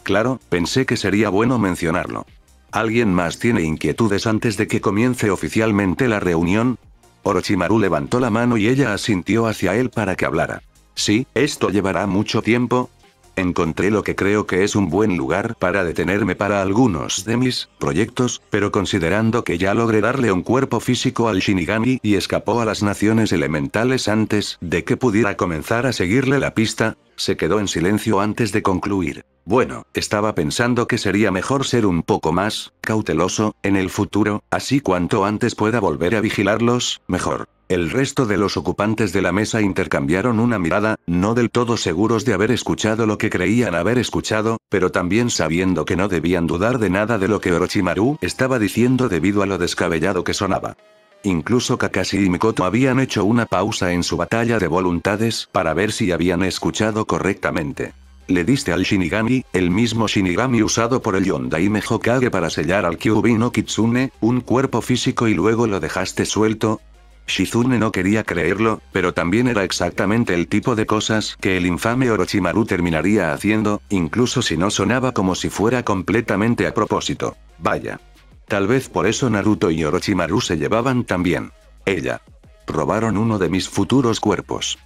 Claro, pensé que sería bueno mencionarlo. ¿Alguien más tiene inquietudes antes de que comience oficialmente la reunión? Orochimaru levantó la mano y ella asintió hacia él para que hablara. Sí, esto llevará mucho tiempo. Encontré lo que creo que es un buen lugar para detenerme para algunos de mis proyectos, pero considerando que ya logré darle un cuerpo físico al Shinigami y escapó a las naciones elementales antes de que pudiera comenzar a seguirle la pista, se quedó en silencio antes de concluir. Bueno, estaba pensando que sería mejor ser un poco más cauteloso en el futuro, así cuanto antes pueda volver a vigilarlos, mejor. El resto de los ocupantes de la mesa intercambiaron una mirada, no del todo seguros de haber escuchado lo que creían haber escuchado, pero también sabiendo que no debían dudar de nada de lo que Orochimaru estaba diciendo debido a lo descabellado que sonaba. Incluso Kakashi y Mikoto habían hecho una pausa en su batalla de voluntades para ver si habían escuchado correctamente. ¿Le diste al Shinigami, el mismo Shinigami usado por el Yondaime Hokage para sellar al Kyuubi no Kitsune, un cuerpo físico y luego lo dejaste suelto? Shizune no quería creerlo, pero también era exactamente el tipo de cosas que el infame Orochimaru terminaría haciendo, incluso si no sonaba como si fuera completamente a propósito. Vaya. Tal vez por eso Naruto y Orochimaru se llevaban tan bien. Ella. Robaron uno de mis futuros cuerpos.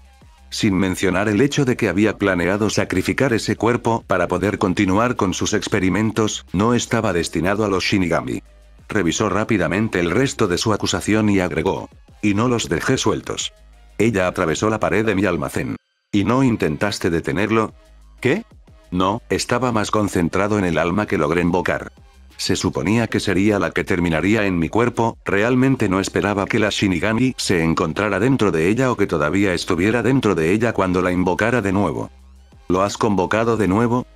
Sin mencionar el hecho de que había planeado sacrificar ese cuerpo para poder continuar con sus experimentos, no estaba destinado a los Shinigami. Revisó rápidamente el resto de su acusación y agregó. Y no los dejé sueltos. Ella atravesó la pared de mi almacén. ¿Y no intentaste detenerlo? ¿Qué? No, estaba más concentrado en el alma que logré invocar. Se suponía que sería la que terminaría en mi cuerpo, realmente no esperaba que la Shinigami se encontrara dentro de ella o que todavía estuviera dentro de ella cuando la invocara de nuevo. ¿Lo has convocado de nuevo?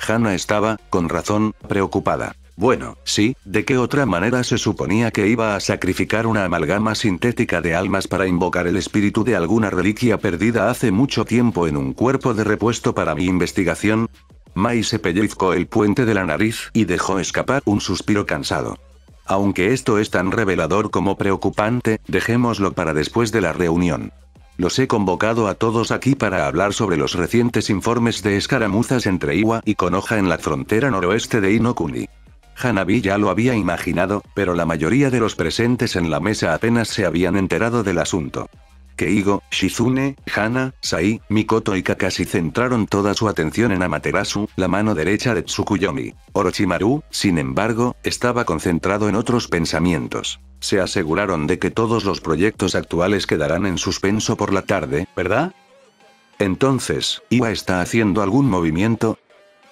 Hana estaba, con razón, preocupada. Bueno, sí, ¿de qué otra manera se suponía que iba a sacrificar una amalgama sintética de almas para invocar el espíritu de alguna reliquia perdida hace mucho tiempo en un cuerpo de repuesto para mi investigación? Mai se pellizcó el puente de la nariz y dejó escapar un suspiro cansado. Aunque esto es tan revelador como preocupante, dejémoslo para después de la reunión. Los he convocado a todos aquí para hablar sobre los recientes informes de escaramuzas entre Iwa y Konoha en la frontera noroeste de Inokuni. Hanabi ya lo había imaginado, pero la mayoría de los presentes en la mesa apenas se habían enterado del asunto. Keigo, Shizune, Hana, Sai, Mikoto y Kakashi centraron toda su atención en Amaterasu, la mano derecha de Tsukuyomi. Orochimaru, sin embargo, estaba concentrado en otros pensamientos. Se aseguraron de que todos los proyectos actuales quedarán en suspenso por la tarde, ¿verdad? Entonces, ¿Iwa está haciendo algún movimiento?,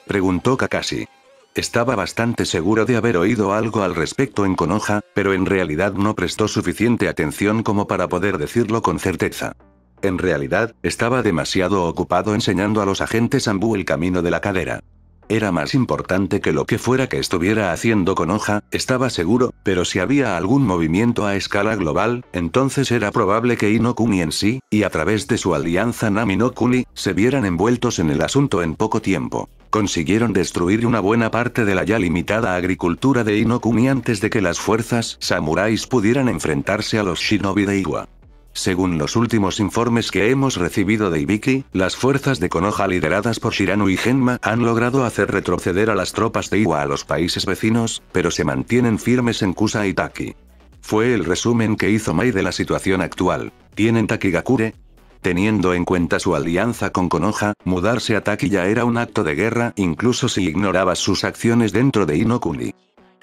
preguntó Kakashi. Estaba bastante seguro de haber oído algo al respecto en Konoha, pero en realidad no prestó suficiente atención como para poder decirlo con certeza. En realidad, estaba demasiado ocupado enseñando a los agentes Anbu el camino de la cadera. Era más importante que lo que fuera que estuviera haciendo Konoha, estaba seguro, pero si había algún movimiento a escala global, entonces era probable que Ino-kuni en sí, y a través de su alianza Nami-no-kuni, se vieran envueltos en el asunto en poco tiempo. Consiguieron destruir una buena parte de la ya limitada agricultura de Ino-kuni antes de que las fuerzas samuráis pudieran enfrentarse a los shinobi de Iwa. Según los últimos informes que hemos recibido de Ibiki, las fuerzas de Konoha lideradas por Shiranu y Genma han logrado hacer retroceder a las tropas de Iwa a los países vecinos, pero se mantienen firmes en Kusa y Taki. Fue el resumen que hizo Mai de la situación actual. ¿Tienen Takigakure? Teniendo en cuenta su alianza con Konoha, mudarse a Taki ya era un acto de guerra, incluso si ignorabas sus acciones dentro de Ino-kuni.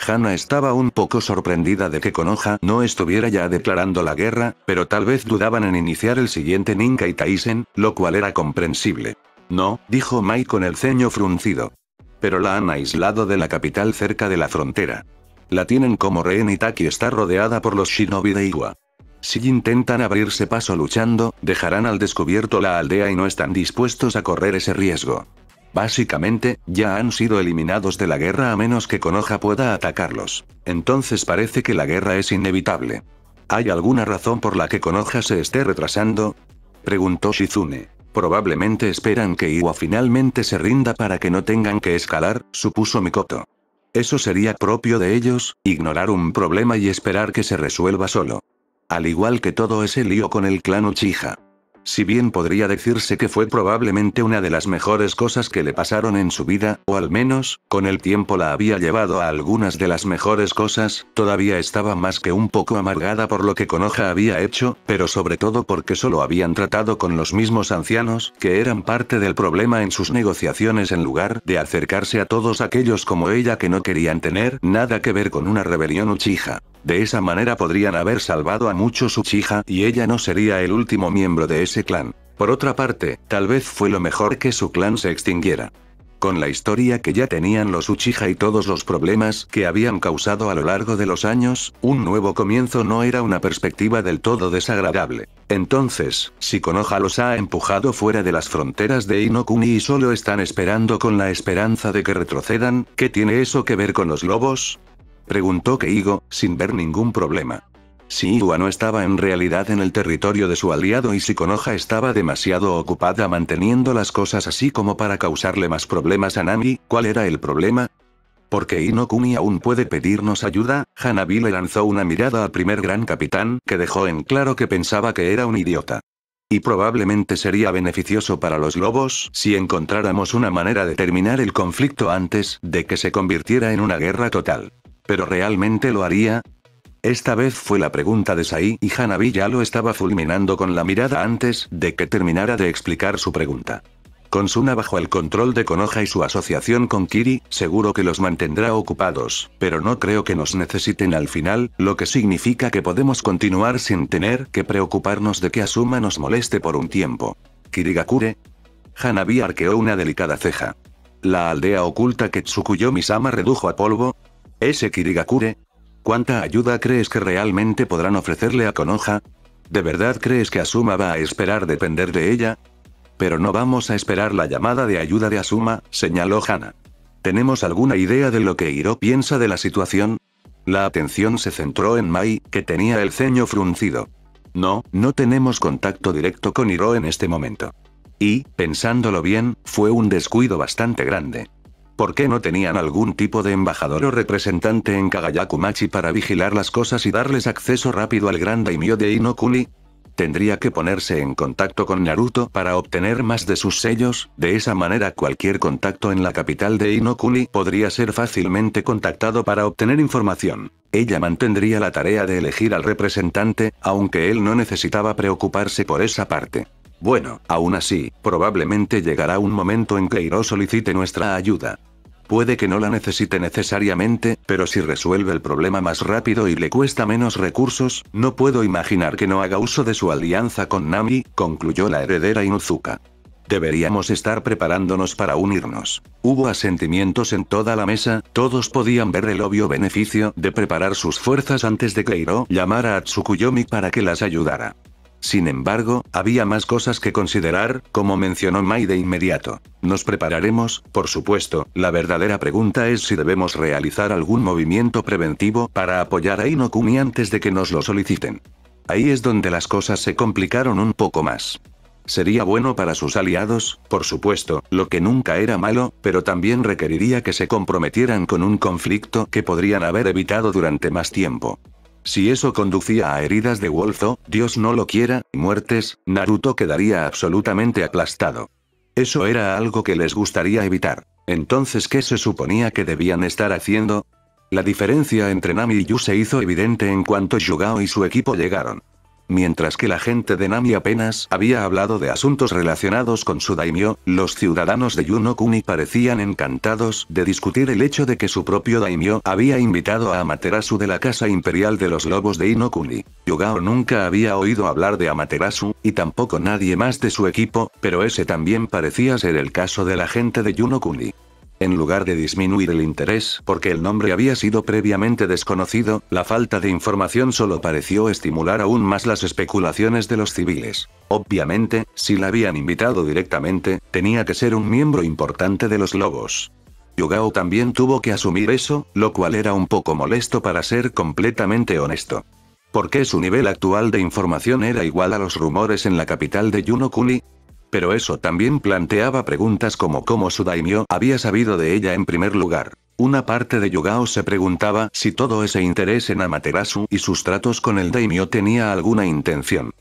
Hana estaba un poco sorprendida de que Konoha no estuviera ya declarando la guerra, pero tal vez dudaban en iniciar el siguiente Ninkai Taisen, lo cual era comprensible. No, dijo Mai con el ceño fruncido. Pero la han aislado de la capital cerca de la frontera. La tienen como rehén y Taki está rodeada por los shinobi de Iwa. Si intentan abrirse paso luchando, dejarán al descubierto la aldea y no están dispuestos a correr ese riesgo. Básicamente, ya han sido eliminados de la guerra a menos que Konoha pueda atacarlos. Entonces parece que la guerra es inevitable. ¿Hay alguna razón por la que Konoha se esté retrasando?, preguntó Shizune. Probablemente esperan que Iwa finalmente se rinda para que no tengan que escalar, supuso Mikoto. Eso sería propio de ellos, ignorar un problema y esperar que se resuelva solo. Al igual que todo ese lío con el clan Uchiha. Si bien podría decirse que fue probablemente una de las mejores cosas que le pasaron en su vida, o al menos, con el tiempo la había llevado a algunas de las mejores cosas, todavía estaba más que un poco amargada por lo que Konoha había hecho, pero sobre todo porque solo habían tratado con los mismos ancianos, que eran parte del problema en sus negociaciones en lugar de acercarse a todos aquellos como ella que no querían tener nada que ver con una rebelión Uchiha. De esa manera podrían haber salvado a muchos Uchiha y ella no sería el último miembro de ese clan. Por otra parte, tal vez fue lo mejor que su clan se extinguiera. Con la historia que ya tenían los Uchiha y todos los problemas que habían causado a lo largo de los años, un nuevo comienzo no era una perspectiva del todo desagradable. Entonces, si Konoha los ha empujado fuera de las fronteras de Ino-kuni y solo están esperando con la esperanza de que retrocedan, ¿qué tiene eso que ver con los lobos?, preguntó Keigo, sin ver ningún problema. Si Iwa no estaba en realidad en el territorio de su aliado y si Konoha estaba demasiado ocupada manteniendo las cosas así como para causarle más problemas a Nami, ¿cuál era el problema? Porque Ino-kuni aún puede pedirnos ayuda. Hanabi le lanzó una mirada al primer gran capitán, que dejó en claro que pensaba que era un idiota. Y probablemente sería beneficioso para los lobos si encontráramos una manera de terminar el conflicto antes de que se convirtiera en una guerra total. ¿Pero realmente lo haría? Esta vez fue la pregunta de Sai y Hanabi ya lo estaba fulminando con la mirada antes de que terminara de explicar su pregunta. Con Suna bajo el control de Konoha y su asociación con Kiri, seguro que los mantendrá ocupados, pero no creo que nos necesiten al final, lo que significa que podemos continuar sin tener que preocuparnos de que Asuma nos moleste por un tiempo. ¿Kirigakure? Hanabi arqueó una delicada ceja. ¿La aldea oculta que Tsukuyomi-sama redujo a polvo? ¿Ese Kirigakure? ¿Cuánta ayuda crees que realmente podrán ofrecerle a Konoha? ¿De verdad crees que Asuma va a esperar depender de ella? Pero no vamos a esperar la llamada de ayuda de Asuma, señaló Hana. ¿Tenemos alguna idea de lo que Hiro piensa de la situación? La atención se centró en Mai, que tenía el ceño fruncido. No tenemos contacto directo con Hiro en este momento. Y, pensándolo bien, fue un descuido bastante grande. ¿Por qué no tenían algún tipo de embajador o representante en Kagayaku-machi para vigilar las cosas y darles acceso rápido al gran daimyo de Ino-kuni? tendría que ponerse en contacto con Naruto para obtener más de sus sellos, de esa manera cualquier contacto en la capital de Inokuni podría ser fácilmente contactado para obtener información. Ella mantendría la tarea de elegir al representante, aunque él no necesitaba preocuparse por esa parte. Bueno, aún así, probablemente llegará un momento en que Hiro solicite nuestra ayuda. Puede que no la necesite necesariamente, pero si resuelve el problema más rápido y le cuesta menos recursos, no puedo imaginar que no haga uso de su alianza con Nami, concluyó la heredera Inuzuka. Deberíamos estar preparándonos para unirnos. Hubo asentimientos en toda la mesa, todos podían ver el obvio beneficio de preparar sus fuerzas antes de que Hiro llamara a Tsukuyomi para que las ayudara. Sin embargo, había más cosas que considerar, como mencionó Mai de inmediato. Nos prepararemos, por supuesto, la verdadera pregunta es si debemos realizar algún movimiento preventivo para apoyar a Inokuni antes de que nos lo soliciten. Ahí es donde las cosas se complicaron un poco más. Sería bueno para sus aliados, por supuesto, lo que nunca era malo, pero también requeriría que se comprometieran con un conflicto que podrían haber evitado durante más tiempo. Si eso conducía a heridas de Wolzo, Dios no lo quiera, muertes, Naruto quedaría absolutamente aplastado. Eso era algo que les gustaría evitar. Entonces, ¿qué se suponía que debían estar haciendo? La diferencia entre Nami y Yu se hizo evidente en cuanto Yugao y su equipo llegaron. Mientras que la gente de Nami apenas había hablado de asuntos relacionados con su daimyo, los ciudadanos de Yunokuni parecían encantados de discutir el hecho de que su propio daimyo había invitado a Amaterasu de la Casa Imperial de los Lobos de Inokuni. Yugao nunca había oído hablar de Amaterasu, y tampoco nadie más de su equipo, pero ese también parecía ser el caso de la gente de Yunokuni. En lugar de disminuir el interés porque el nombre había sido previamente desconocido, la falta de información solo pareció estimular aún más las especulaciones de los civiles. Obviamente, si la habían invitado directamente, tenía que ser un miembro importante de los lobos. Yugao también tuvo que asumir eso, lo cual era un poco molesto para ser completamente honesto. ¿Por qué su nivel actual de información era igual a los rumores en la capital de Yunokuni? Pero eso también planteaba preguntas como cómo su daimyo había sabido de ella en primer lugar. Una parte de Yugao se preguntaba si todo ese interés en Amaterasu y sus tratos con el daimyo tenía alguna intención.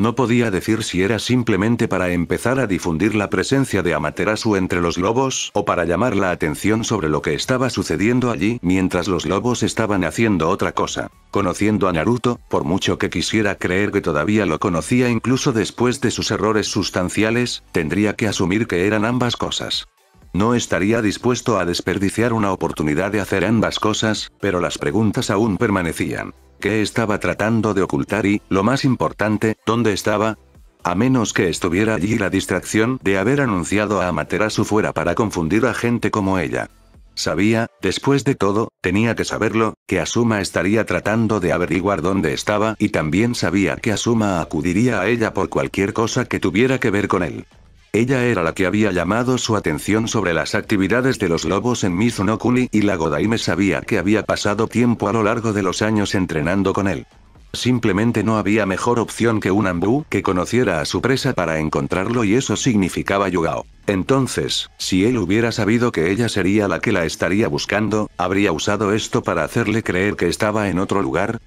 No podía decir si era simplemente para empezar a difundir la presencia de Amaterasu entre los lobos o para llamar la atención sobre lo que estaba sucediendo allí mientras los lobos estaban haciendo otra cosa. Conociendo a Naruto, por mucho que quisiera creer que todavía lo conocía incluso después de sus errores sustanciales, tendría que asumir que eran ambas cosas. No estaría dispuesto a desperdiciar una oportunidad de hacer ambas cosas, pero las preguntas aún permanecían. ¿Qué estaba tratando de ocultar y, lo más importante, dónde estaba? A menos que estuviera allí la distracción de haber anunciado a Amaterasu fuera para confundir a gente como ella. Sabía, después de todo, tenía que saberlo, que Asuma estaría tratando de averiguar dónde estaba y también sabía que Asuma acudiría a ella por cualquier cosa que tuviera que ver con él. Ella era la que había llamado su atención sobre las actividades de los lobos en Mizunokuni y la Godaime sabía que había pasado tiempo a lo largo de los años entrenando con él. Simplemente no había mejor opción que un Anbu que conociera a su presa para encontrarlo y eso significaba Yugao. Entonces, si él hubiera sabido que ella sería la que la estaría buscando, ¿habría usado esto para hacerle creer que estaba en otro lugar?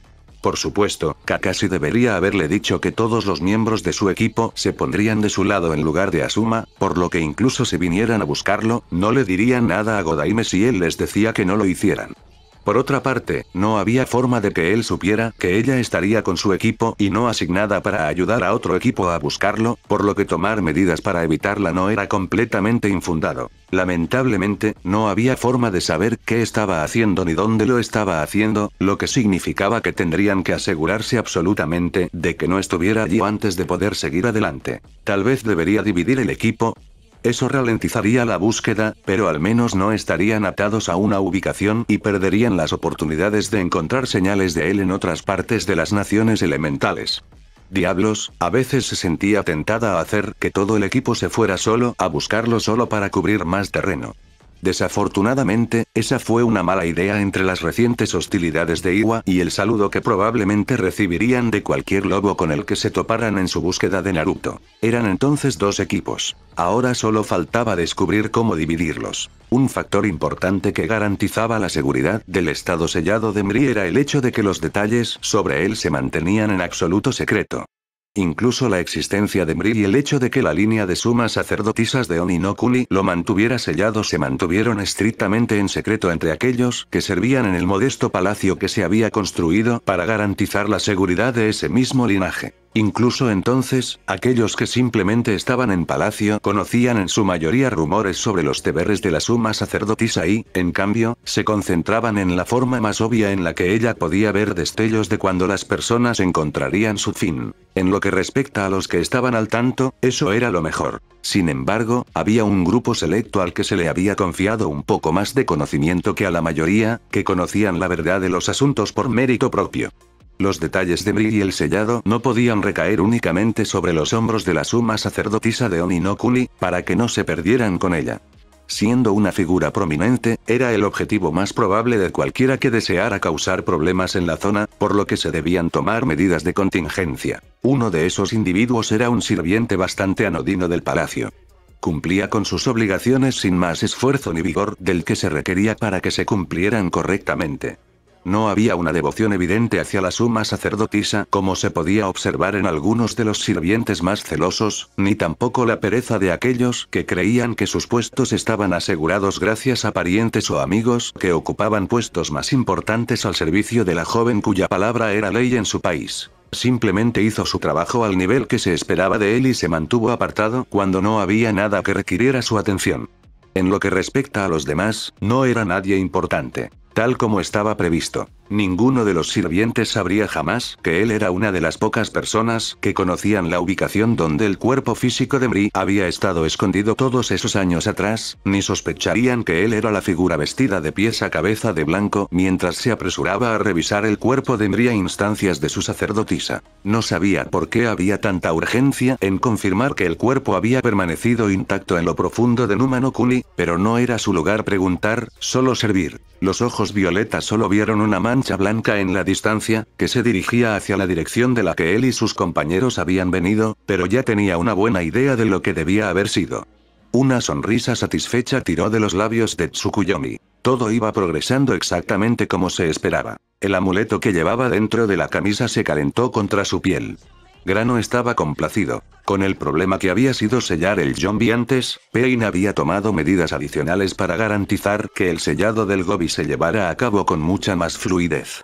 Por supuesto, Kakashi debería haberle dicho que todos los miembros de su equipo se pondrían de su lado en lugar de Asuma, por lo que incluso si vinieran a buscarlo, no le dirían nada a Godaime si él les decía que no lo hicieran. Por otra parte, no había forma de que él supiera que ella estaría con su equipo y no asignada para ayudar a otro equipo a buscarlo, por lo que tomar medidas para evitarla no era completamente infundado. Lamentablemente, no había forma de saber qué estaba haciendo ni dónde lo estaba haciendo, lo que significaba que tendrían que asegurarse absolutamente de que no estuviera allí antes de poder seguir adelante. Tal vez debería dividir el equipo. Eso ralentizaría la búsqueda, pero al menos no estarían atados a una ubicación y perderían las oportunidades de encontrar señales de él en otras partes de las naciones elementales. Diablos, a veces se sentía tentada a hacer que todo el equipo se fuera solo a buscarlo solo para cubrir más terreno. Desafortunadamente, esa fue una mala idea entre las recientes hostilidades de Iwa y el saludo que probablemente recibirían de cualquier lobo con el que se toparan en su búsqueda de Naruto. Eran entonces dos equipos. Ahora solo faltaba descubrir cómo dividirlos. Un factor importante que garantizaba la seguridad del estado sellado de Mri era el hecho de que los detalles sobre él se mantenían en absoluto secreto. Incluso la existencia de Mri y el hecho de que la línea de sumas sacerdotisas de Oni no Kuni lo mantuviera sellado se mantuvieron estrictamente en secreto entre aquellos que servían en el modesto palacio que se había construido para garantizar la seguridad de ese mismo linaje. Incluso entonces, aquellos que simplemente estaban en palacio conocían en su mayoría rumores sobre los deberes de la suma sacerdotisa y, en cambio, se concentraban en la forma más obvia en la que ella podía ver destellos de cuando las personas encontrarían su fin. En lo que respecta a los que estaban al tanto, eso era lo mejor. Sin embargo, había un grupo selecto al que se le había confiado un poco más de conocimiento que a la mayoría, que conocían la verdad de los asuntos por mérito propio. Los detalles de Mri y el sellado no podían recaer únicamente sobre los hombros de la suma sacerdotisa de Oni no Kuni, para que no se perdieran con ella. Siendo una figura prominente, era el objetivo más probable de cualquiera que deseara causar problemas en la zona, por lo que se debían tomar medidas de contingencia. Uno de esos individuos era un sirviente bastante anodino del palacio. Cumplía con sus obligaciones sin más esfuerzo ni vigor del que se requería para que se cumplieran correctamente. No había una devoción evidente hacia la suma sacerdotisa como se podía observar en algunos de los sirvientes más celosos, ni tampoco la pereza de aquellos que creían que sus puestos estaban asegurados gracias a parientes o amigos que ocupaban puestos más importantes al servicio de la joven cuya palabra era ley en su país. Simplemente hizo su trabajo al nivel que se esperaba de él y se mantuvo apartado cuando no había nada que requiriera su atención. En lo que respecta a los demás, no era nadie importante. Tal como estaba previsto. Ninguno de los sirvientes sabría jamás que él era una de las pocas personas que conocían la ubicación donde el cuerpo físico de Mri había estado escondido todos esos años atrás, ni sospecharían que él era la figura vestida de pies a cabeza de blanco mientras se apresuraba a revisar el cuerpo de Mri a instancias de su sacerdotisa. No sabía por qué había tanta urgencia en confirmar que el cuerpo había permanecido intacto en lo profundo de Numa no Kuni, pero no era su lugar preguntar, solo servir. Los ojos violetas solo vieron una mancha blanca en la distancia, que se dirigía hacia la dirección de la que él y sus compañeros habían venido, pero ya tenía una buena idea de lo que debía haber sido. Una sonrisa satisfecha tiró de los labios de Tsukuyomi. Todo iba progresando exactamente como se esperaba. El amuleto que llevaba dentro de la camisa se calentó contra su piel. Grano estaba complacido. Con el problema que había sido sellar el Yonbi antes, Pain había tomado medidas adicionales para garantizar que el sellado del Gobi se llevara a cabo con mucha más fluidez.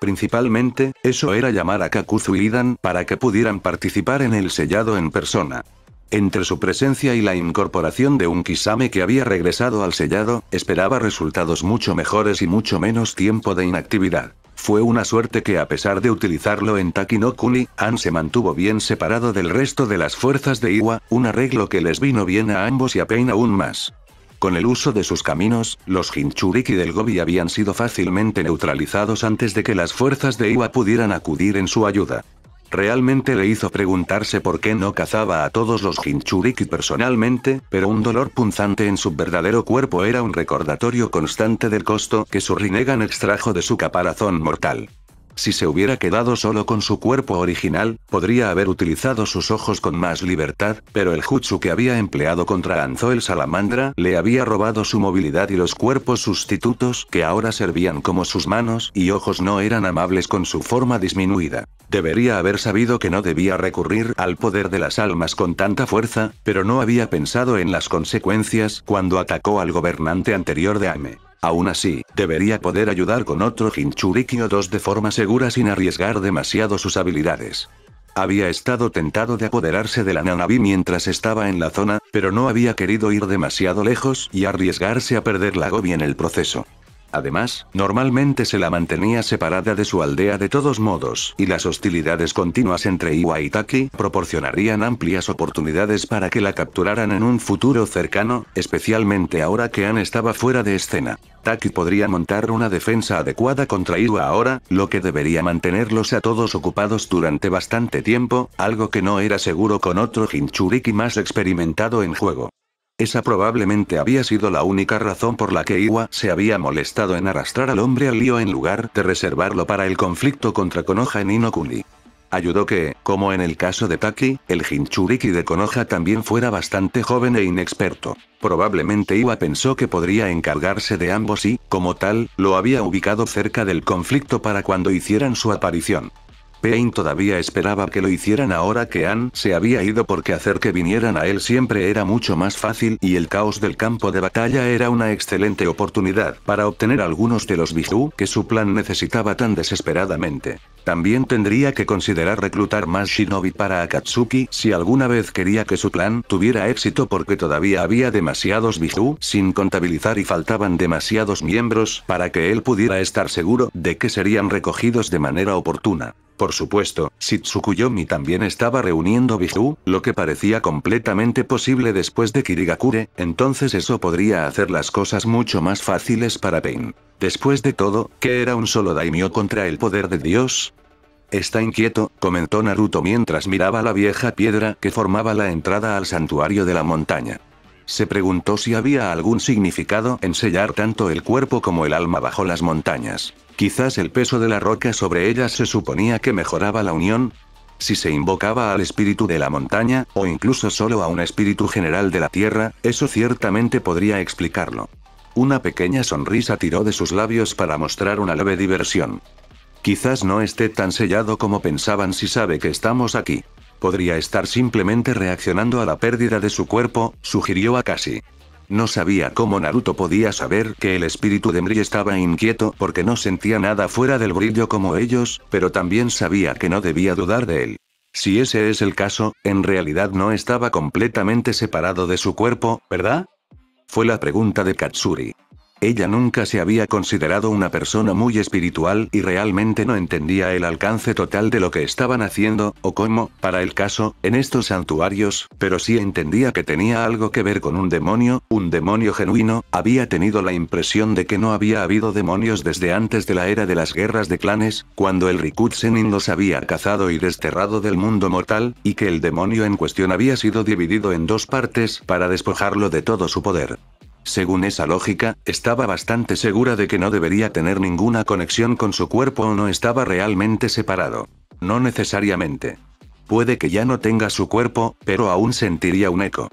Principalmente, eso era llamar a Kakuzu y Idan para que pudieran participar en el sellado en persona. Entre su presencia y la incorporación de un Kisame que había regresado al sellado, esperaba resultados mucho mejores y mucho menos tiempo de inactividad. Fue una suerte que a pesar de utilizarlo en Taki no Kuni, An se mantuvo bien separado del resto de las fuerzas de Iwa, un arreglo que les vino bien a ambos y a Pain aún más. Con el uso de sus caminos, los Jinchuriki del Gobi habían sido fácilmente neutralizados antes de que las fuerzas de Iwa pudieran acudir en su ayuda. Realmente le hizo preguntarse por qué no cazaba a todos los Jinchuriki personalmente, pero un dolor punzante en su verdadero cuerpo era un recordatorio constante del costo que su Rinnegan extrajo de su caparazón mortal. Si se hubiera quedado solo con su cuerpo original, podría haber utilizado sus ojos con más libertad, pero el jutsu que había empleado contra Anzo el Salamandra le había robado su movilidad y los cuerpos sustitutos que ahora servían como sus manos y ojos no eran amables con su forma disminuida. Debería haber sabido que no debía recurrir al poder de las almas con tanta fuerza, pero no había pensado en las consecuencias cuando atacó al gobernante anterior de Ame. Aún así, debería poder ayudar con otro Jinchuriki o dos de forma segura sin arriesgar demasiado sus habilidades. Había estado tentado de apoderarse de la Nanabi mientras estaba en la zona, pero no había querido ir demasiado lejos y arriesgarse a perder la Gobi en el proceso. Además, normalmente se la mantenía separada de su aldea de todos modos, y las hostilidades continuas entre Iwa y Taki proporcionarían amplias oportunidades para que la capturaran en un futuro cercano, especialmente ahora que An estaba fuera de escena. Taki podría montar una defensa adecuada contra Iwa ahora, lo que debería mantenerlos a todos ocupados durante bastante tiempo, algo que no era seguro con otro Jinchuriki más experimentado en juego. Esa probablemente había sido la única razón por la que Iwa se había molestado en arrastrar al hombre al lío en lugar de reservarlo para el conflicto contra Konoha en Inokuni. Ayudó que, como en el caso de Taki, el Jinchuriki de Konoha también fuera bastante joven e inexperto. Probablemente Iwa pensó que podría encargarse de ambos y, como tal, lo había ubicado cerca del conflicto para cuando hicieran su aparición. Pain todavía esperaba que lo hicieran ahora que Anne se había ido, porque hacer que vinieran a él siempre era mucho más fácil y el caos del campo de batalla era una excelente oportunidad para obtener algunos de los Biju que su plan necesitaba tan desesperadamente. También tendría que considerar reclutar más shinobi para Akatsuki si alguna vez quería que su plan tuviera éxito, porque todavía había demasiados Biju sin contabilizar y faltaban demasiados miembros para que él pudiera estar seguro de que serían recogidos de manera oportuna. Por supuesto, si Tsukuyomi también estaba reuniendo Biju, lo que parecía completamente posible después de Kirigakure, entonces eso podría hacer las cosas mucho más fáciles para Pain. Después de todo, ¿qué era un solo daimyo contra el poder de Dios? Está inquieto, comentó Naruto mientras miraba la vieja piedra que formaba la entrada al santuario de la montaña. Se preguntó si había algún significado en sellar tanto el cuerpo como el alma bajo las montañas. Quizás el peso de la roca sobre ellas se suponía que mejoraba la unión. Si se invocaba al espíritu de la montaña, o incluso solo a un espíritu general de la tierra, eso ciertamente podría explicarlo. Una pequeña sonrisa tiró de sus labios para mostrar una leve diversión. Quizás no esté tan sellado como pensaban si sabe que estamos aquí. Podría estar simplemente reaccionando a la pérdida de su cuerpo, sugirió Akashi. No sabía cómo Naruto podía saber que el espíritu de Mri estaba inquieto porque no sentía nada fuera del brillo como ellos, pero también sabía que no debía dudar de él. Si ese es el caso, en realidad no estaba completamente separado de su cuerpo, ¿verdad? Fue la pregunta de Katsuri. Ella nunca se había considerado una persona muy espiritual y realmente no entendía el alcance total de lo que estaban haciendo, o cómo, para el caso, en estos santuarios, pero sí entendía que tenía algo que ver con un demonio genuino. Había tenido la impresión de que no había habido demonios desde antes de la era de las guerras de clanes, cuando el Rikutsenin los había cazado y desterrado del mundo mortal, y que el demonio en cuestión había sido dividido en dos partes para despojarlo de todo su poder. Según esa lógica, estaba bastante segura de que no debería tener ninguna conexión con su cuerpo o no estaba realmente separado. No necesariamente. Puede que ya no tenga su cuerpo, pero aún sentiría un eco.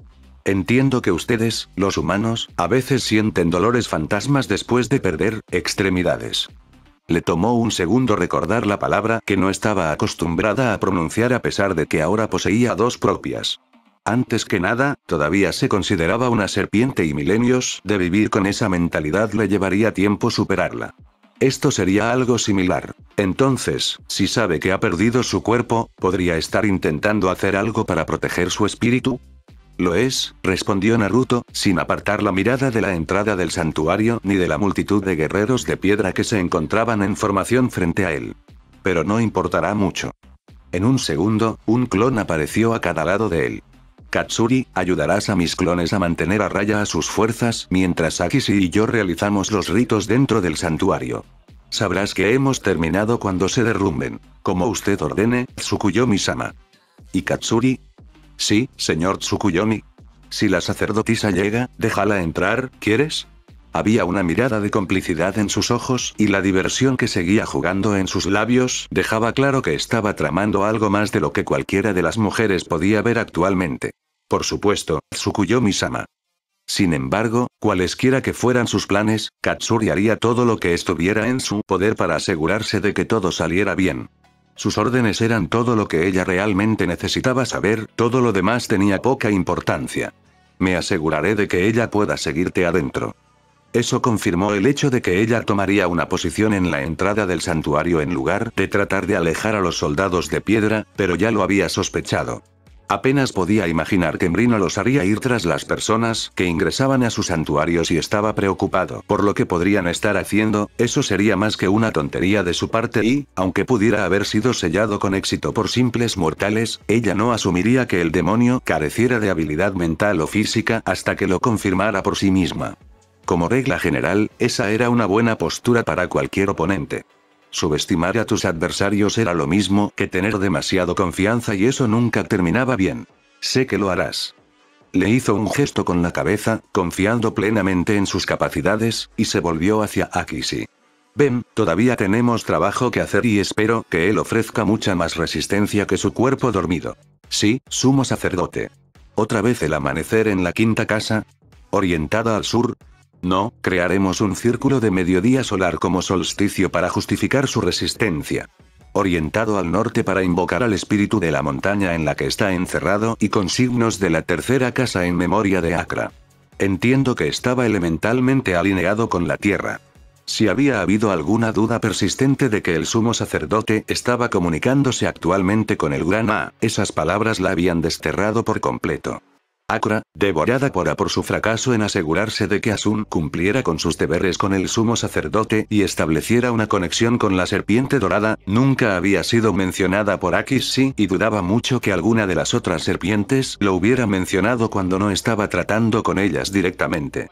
Entiendo que ustedes, los humanos, a veces sienten dolores fantasmas después de perder extremidades. Le tomó un segundo recordar la palabra que no estaba acostumbrada a pronunciar a pesar de que ahora poseía dos propias. Antes que nada, todavía se consideraba una serpiente y milenios de vivir con esa mentalidad le llevaría tiempo superarla. Esto sería algo similar. Entonces, si sabe que ha perdido su cuerpo, ¿podría estar intentando hacer algo para proteger su espíritu? Lo es, respondió Naruto, sin apartar la mirada de la entrada del santuario ni de la multitud de guerreros de piedra que se encontraban en formación frente a él. Pero no importará mucho. En un segundo, un clon apareció a cada lado de él. Katsuri, ayudarás a mis clones a mantener a raya a sus fuerzas mientras Akishi y yo realizamos los ritos dentro del santuario. Sabrás que hemos terminado cuando se derrumben. Como usted ordene, Tsukuyomi-sama. ¿Y Katsuri? Sí, señor Tsukuyomi. Si la sacerdotisa llega, déjala entrar, ¿quieres? Había una mirada de complicidad en sus ojos y la diversión que seguía jugando en sus labios dejaba claro que estaba tramando algo más de lo que cualquiera de las mujeres podía ver actualmente. Por supuesto, Tsukuyomi-sama. Sin embargo, cualesquiera que fueran sus planes, Katsuri haría todo lo que estuviera en su poder para asegurarse de que todo saliera bien. Sus órdenes eran todo lo que ella realmente necesitaba saber, todo lo demás tenía poca importancia. Me aseguraré de que ella pueda seguirte adentro. Eso confirmó el hecho de que ella tomaría una posición en la entrada del santuario en lugar de tratar de alejar a los soldados de piedra, pero ya lo había sospechado. Apenas podía imaginar que Mri no los haría ir tras las personas que ingresaban a sus santuarios y estaba preocupado por lo que podrían estar haciendo. Eso sería más que una tontería de su parte y, aunque pudiera haber sido sellado con éxito por simples mortales, ella no asumiría que el demonio careciera de habilidad mental o física hasta que lo confirmara por sí misma. Como regla general, esa era una buena postura para cualquier oponente. Subestimar a tus adversarios era lo mismo que tener demasiado confianza y eso nunca terminaba bien. Sé que lo harás. Le hizo un gesto con la cabeza, confiando plenamente en sus capacidades, y se volvió hacia Akishi. Ven, todavía tenemos trabajo que hacer y espero que él ofrezca mucha más resistencia que su cuerpo dormido. Sí, sumo sacerdote. ¿Otra vez el amanecer en la quinta casa? ¿Orientada al sur? No, crearemos un círculo de mediodía solar como solsticio para justificar su resistencia. orientado al norte para invocar al espíritu de la montaña en la que está encerrado y con signos de la tercera casa en memoria de Akra. Entiendo que estaba elementalmente alineado con la tierra. Si había habido alguna duda persistente de que el sumo sacerdote estaba comunicándose actualmente con el Gran A, esas palabras la habían desterrado por completo. Akra, devorada por su fracaso en asegurarse de que Asun cumpliera con sus deberes con el sumo sacerdote y estableciera una conexión con la serpiente dorada, nunca había sido mencionada por Akishi y dudaba mucho que alguna de las otras serpientes lo hubiera mencionado cuando no estaba tratando con ellas directamente.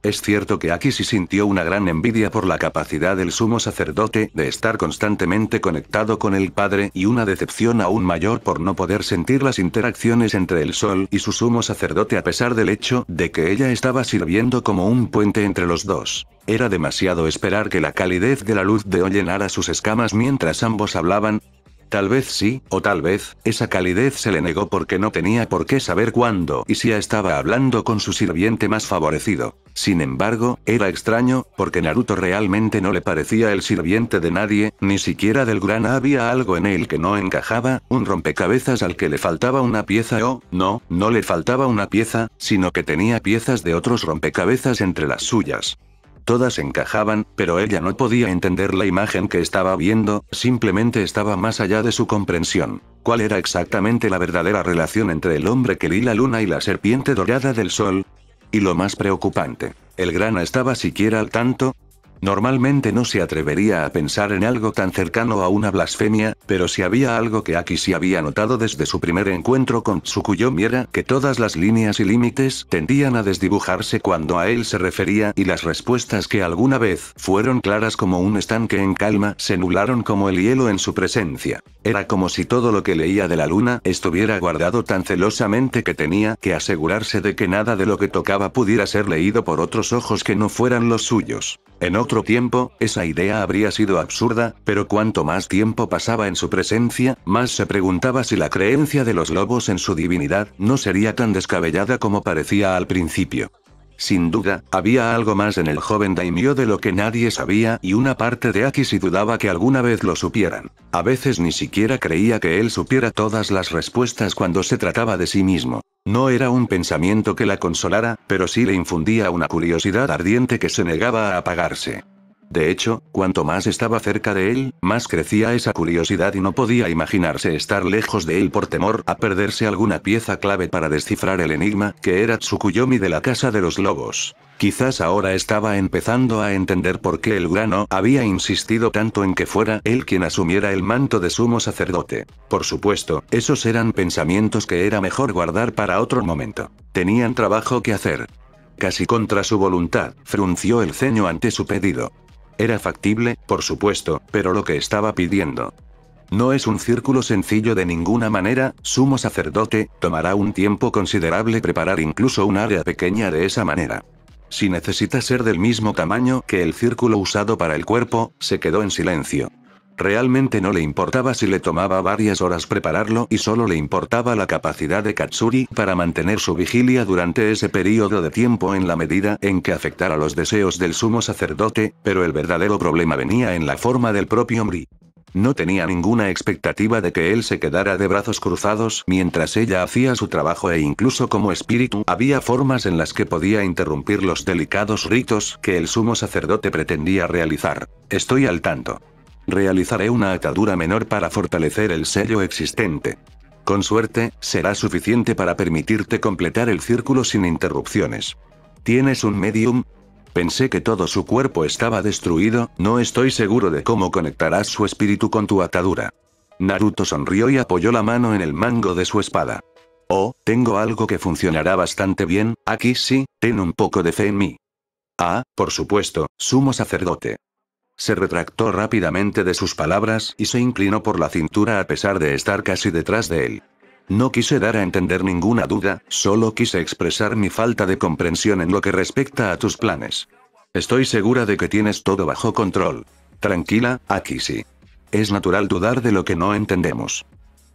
Es cierto que Akishi sintió una gran envidia por la capacidad del sumo sacerdote de estar constantemente conectado con el padre y una decepción aún mayor por no poder sentir las interacciones entre el sol y su sumo sacerdote a pesar del hecho de que ella estaba sirviendo como un puente entre los dos. Era demasiado esperar que la calidez de la luz de hoy llenara sus escamas mientras ambos hablaban. Tal vez sí, o tal vez, esa calidez se le negó porque no tenía por qué saber cuándo y si estaba hablando con su sirviente más favorecido. Sin embargo, era extraño, porque Naruto realmente no le parecía el sirviente de nadie, ni siquiera del Gran A. Había algo en él que no encajaba, un rompecabezas al que le faltaba una pieza o, no le faltaba una pieza, sino que tenía piezas de otros rompecabezas entre las suyas. Todas encajaban, pero ella no podía entender la imagen que estaba viendo, simplemente estaba más allá de su comprensión. ¿Cuál era exactamente la verdadera relación entre el hombre que la luna y la serpiente dorada del sol? Y lo más preocupante, ¿el Gran A estaba siquiera al tanto? Normalmente no se atrevería a pensar en algo tan cercano a una blasfemia, pero si había algo que Akishi había notado desde su primer encuentro con Tsukuyomi era que todas las líneas y límites tendían a desdibujarse cuando a él se refería y las respuestas que alguna vez fueron claras como un estanque en calma se nublaron como el hielo en su presencia. Era como si todo lo que leía de la luna estuviera guardado tan celosamente que tenía que asegurarse de que nada de lo que tocaba pudiera ser leído por otros ojos que no fueran los suyos. En otro tiempo, esa idea habría sido absurda, pero cuanto más tiempo pasaba en su presencia, más se preguntaba si la creencia de los lobos en su divinidad no sería tan descabellada como parecía al principio. Sin duda, había algo más en el joven daimyo de lo que nadie sabía y una parte de Akishi dudaba que alguna vez lo supieran. A veces ni siquiera creía que él supiera todas las respuestas cuando se trataba de sí mismo. No era un pensamiento que la consolara, pero sí le infundía una curiosidad ardiente que se negaba a apagarse. De hecho, cuanto más estaba cerca de él, más crecía esa curiosidad y no podía imaginarse estar lejos de él por temor a perderse alguna pieza clave para descifrar el enigma que era Tsukuyomi de la Casa de los Lobos. Quizás ahora estaba empezando a entender por qué el Gran A había insistido tanto en que fuera él quien asumiera el manto de sumo sacerdote. Por supuesto, esos eran pensamientos que era mejor guardar para otro momento. Tenían trabajo que hacer. Casi contra su voluntad, frunció el ceño ante su pedido. Era factible, por supuesto, pero lo que estaba pidiendo no es un círculo sencillo de ninguna manera, sumo sacerdote, tomará un tiempo considerable preparar incluso un área pequeña de esa manera. Si necesita ser del mismo tamaño que el círculo usado para el cuerpo, se quedó en silencio. Realmente no le importaba si le tomaba varias horas prepararlo y solo le importaba la capacidad de Katsuri para mantener su vigilia durante ese periodo de tiempo en la medida en que afectara los deseos del sumo sacerdote, pero el verdadero problema venía en la forma del propio Mri. No tenía ninguna expectativa de que él se quedara de brazos cruzados mientras ella hacía su trabajo e incluso como espíritu había formas en las que podía interrumpir los delicados ritos que el sumo sacerdote pretendía realizar. Estoy al tanto. Realizaré una atadura menor para fortalecer el sello existente. Con suerte, será suficiente para permitirte completar el círculo sin interrupciones. ¿Tienes un medium? Pensé que todo su cuerpo estaba destruido, no estoy seguro de cómo conectarás su espíritu con tu atadura. Naruto sonrió y apoyó la mano en el mango de su espada. Oh, tengo algo que funcionará bastante bien, Akishi, ten un poco de fe en mí. Ah, por supuesto, sumo sacerdote. Se retractó rápidamente de sus palabras y se inclinó por la cintura a pesar de estar casi detrás de él. No quise dar a entender ninguna duda, solo quise expresar mi falta de comprensión en lo que respecta a tus planes. Estoy segura de que tienes todo bajo control. Tranquila, Akishi. Es natural dudar de lo que no entendemos.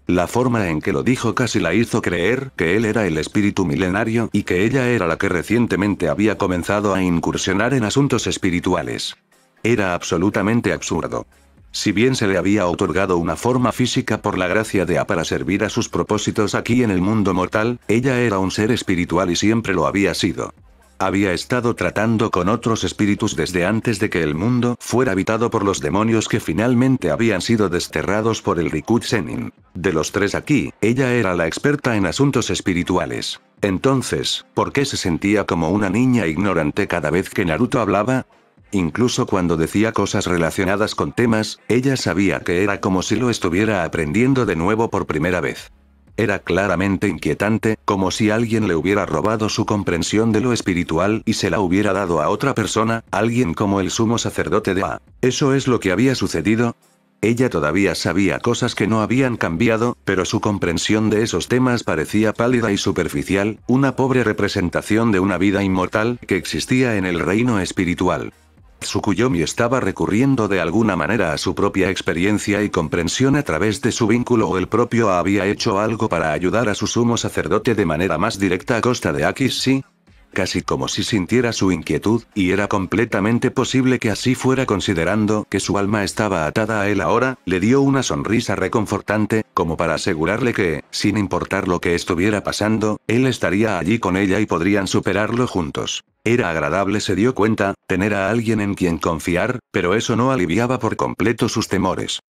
La forma en que lo dijo casi la hizo creer que él era el espíritu milenario y que ella era la que recientemente había comenzado a incursionar en asuntos espirituales. Era absolutamente absurdo. Si bien se le había otorgado una forma física por la gracia de A para servir a sus propósitos aquí en el mundo mortal, ella era un ser espiritual y siempre lo había sido. Había estado tratando con otros espíritus desde antes de que el mundo fuera habitado por los demonios que finalmente habían sido desterrados por el Rikut Zenin. De los tres aquí, ella era la experta en asuntos espirituales. Entonces, ¿por qué se sentía como una niña ignorante cada vez que Naruto hablaba? Incluso cuando decía cosas relacionadas con temas, ella sabía que era como si lo estuviera aprendiendo de nuevo por primera vez. Era claramente inquietante, como si alguien le hubiera robado su comprensión de lo espiritual y se la hubiera dado a otra persona, alguien como el sumo sacerdote de A. ¿Eso es lo que había sucedido? Ella todavía sabía cosas que no habían cambiado, pero su comprensión de esos temas parecía pálida y superficial, una pobre representación de una vida inmortal que existía en el reino espiritual. Tsukuyomi estaba recurriendo de alguna manera a su propia experiencia y comprensión a través de su vínculo, o el propio había hecho algo para ayudar a su sumo sacerdote de manera más directa a costa de Akishi. Casi como si sintiera su inquietud, y era completamente posible que así fuera considerando que su alma estaba atada a él ahora, le dio una sonrisa reconfortante, como para asegurarle que, sin importar lo que estuviera pasando, él estaría allí con ella y podrían superarlo juntos. Era agradable, se dio cuenta, tener a alguien en quien confiar, pero eso no aliviaba por completo sus temores.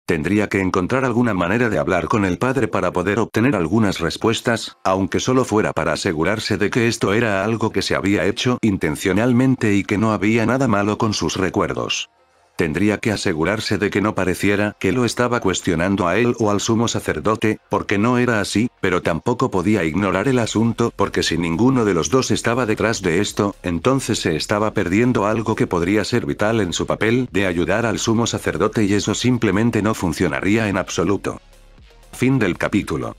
Tendría que encontrar alguna manera de hablar con el padre para poder obtener algunas respuestas, aunque solo fuera para asegurarse de que esto era algo que se había hecho intencionalmente y que no había nada malo con sus recuerdos. Tendría que asegurarse de que no pareciera que lo estaba cuestionando a él o al sumo sacerdote, porque no era así, pero tampoco podía ignorar el asunto porque si ninguno de los dos estaba detrás de esto, entonces se estaba perdiendo algo que podría ser vital en su papel de ayudar al sumo sacerdote y eso simplemente no funcionaría en absoluto. Fin del capítulo.